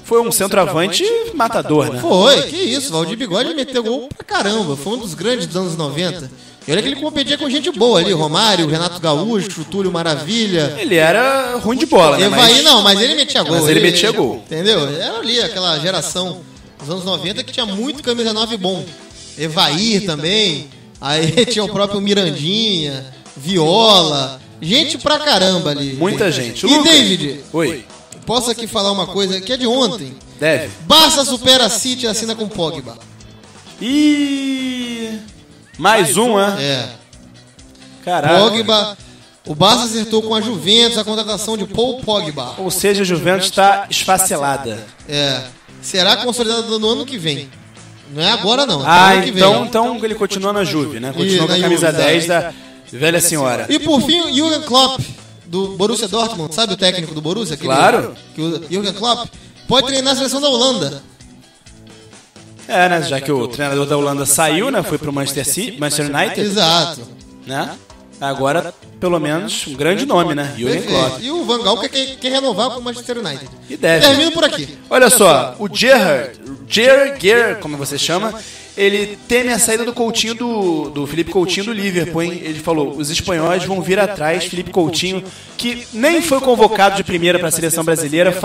foi um centroavante matador, né? Foi, que isso. Valdir Bigode meteu gol pra caramba. Foi um dos grandes dos anos 90. E olha que ele competia com gente boa ali. Romário, Renato Gaúcho, Túlio Maravilha. Ele era ruim de bola, né? Evaí não, mas ele metia gol. Mas ele metia gol. Entendeu? Era ali aquela geração dos anos 90 que tinha muito camisa 9 bom. Evair também. Aí tinha o próprio Mirandinha, Viola. Gente pra caramba ali. Muita gente. E Lucas. David, Oi. posso aqui falar uma coisa que é de ontem. Deve. Barça supera City e assina com Pogba. E mais um, né? É. Caraca. Pogba. O Barça acertou com a Juventus a contratação de Paul Pogba. Ou seja, a Juventus está esfacelada. É. Será consolidado no ano que vem. Não é agora não. Ah, é ano que vem. então ele continua na Juve, né? Continua com a na camisa Juve, 10 da velha senhora. E por fim, Jürgen Klopp, do Borussia Dortmund. Sabe o técnico do Borussia? Claro. Que o Jürgen Klopp pode treinar a seleção da Holanda. É, né? Já que o treinador da Holanda saiu, né? Foi pro Manchester United, Exato. né? Agora, pelo menos, um grande nome, né? Jürgen Klopp. Perfeito. E o Van Gaal quer renovar com o Manchester United. E deve. Termino por aqui. Olha só, o Gerrard, como você chama, ele teme a saída do Coutinho do Felipe Coutinho do Liverpool, hein? Ele falou, os espanhóis vão vir atrás, Felipe Coutinho, que nem foi convocado de primeira para a seleção brasileira,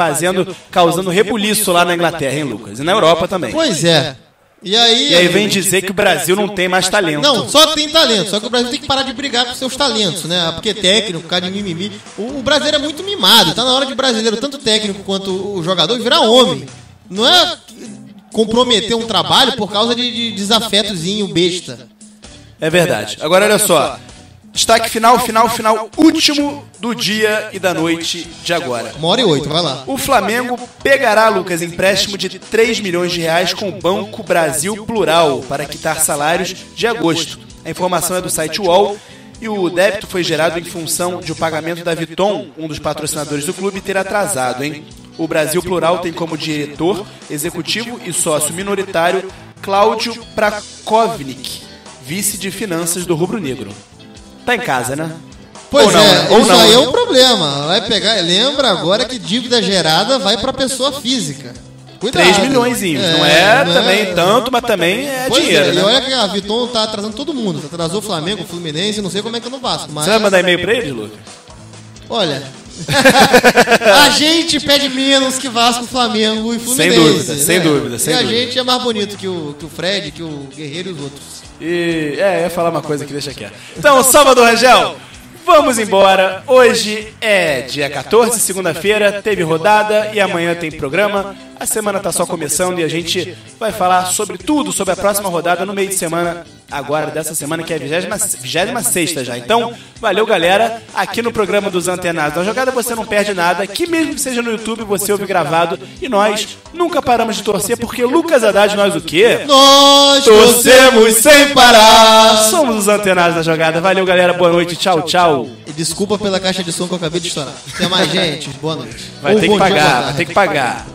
causando rebuliço lá na Inglaterra, hein, Lucas? E na Europa também. Pois é. E aí vem dizer que o Brasil não tem mais talento. Não, só tem talento. Só que o Brasil tem que parar de brigar com seus talentos, né? Porque técnico, por causa de mimimi. O brasileiro é muito mimado. Tá na hora de brasileiro, tanto técnico quanto o jogador, virar homem. Não é comprometer um trabalho por causa de desafetozinho besta. É verdade. Agora olha só. Destaque final, último do dia e da noite de agora. 1h08, vai lá. O Flamengo pegará, Lucas, empréstimo de 3 milhões de reais com o Banco Brasil Plural para quitar salários de agosto. A informação é do site UOL e o débito foi gerado em função de o pagamento da Viton, um dos patrocinadores do clube, ter atrasado, hein? O Brasil Plural tem como diretor executivo e sócio minoritário Cláudio Prakovnik, vice de finanças do Rubro Negro. Tá em casa, né? Pois não, é, ou isso não, aí né? é um problema. Vai pegar, lembra agora que dívida gerada vai pra pessoa física. Cuidado. 3 milhõezinhos, não é também tanto, mas também é Pois dinheiro, é, né? e olha que a Viton tá atrasando todo mundo. Atrasou o Flamengo, o Fluminense, não sei como é que eu não Vasco. Mas, Você vai mandar e-mail pra eles, Lucas? olha, a gente pede menos que Vasco, Flamengo e Fluminense. Sem dúvida, sem dúvida, sem E a dúvida. gente é mais bonito que o Fred, que o Guerreiro e os outros. E, ia falar uma coisa que deixa quieto. Então, Salvador Rangel, vamos embora. Hoje é dia 14, segunda-feira, teve rodada e amanhã tem programa. A semana tá só começando e a gente vai falar sobre tudo, sobre a próxima rodada no meio de semana, agora dessa semana, que é a 26ª já. Então, valeu, galera. Aqui no programa dos Antenados na Jogada você não perde nada, que mesmo que seja no YouTube, você ouve gravado. E nós nunca paramos de torcer, porque Lucas Haddad, nós o quê? Nós Torcemos sem parar! Somos os Antenados na Jogada. Valeu, galera. Boa noite. Tchau, tchau. E desculpa pela caixa de som que eu acabei de estourar. Até mais, gente. Boa noite. Vai Ou ter bom que dia, boa pagar, tarde. vai ter que pagar.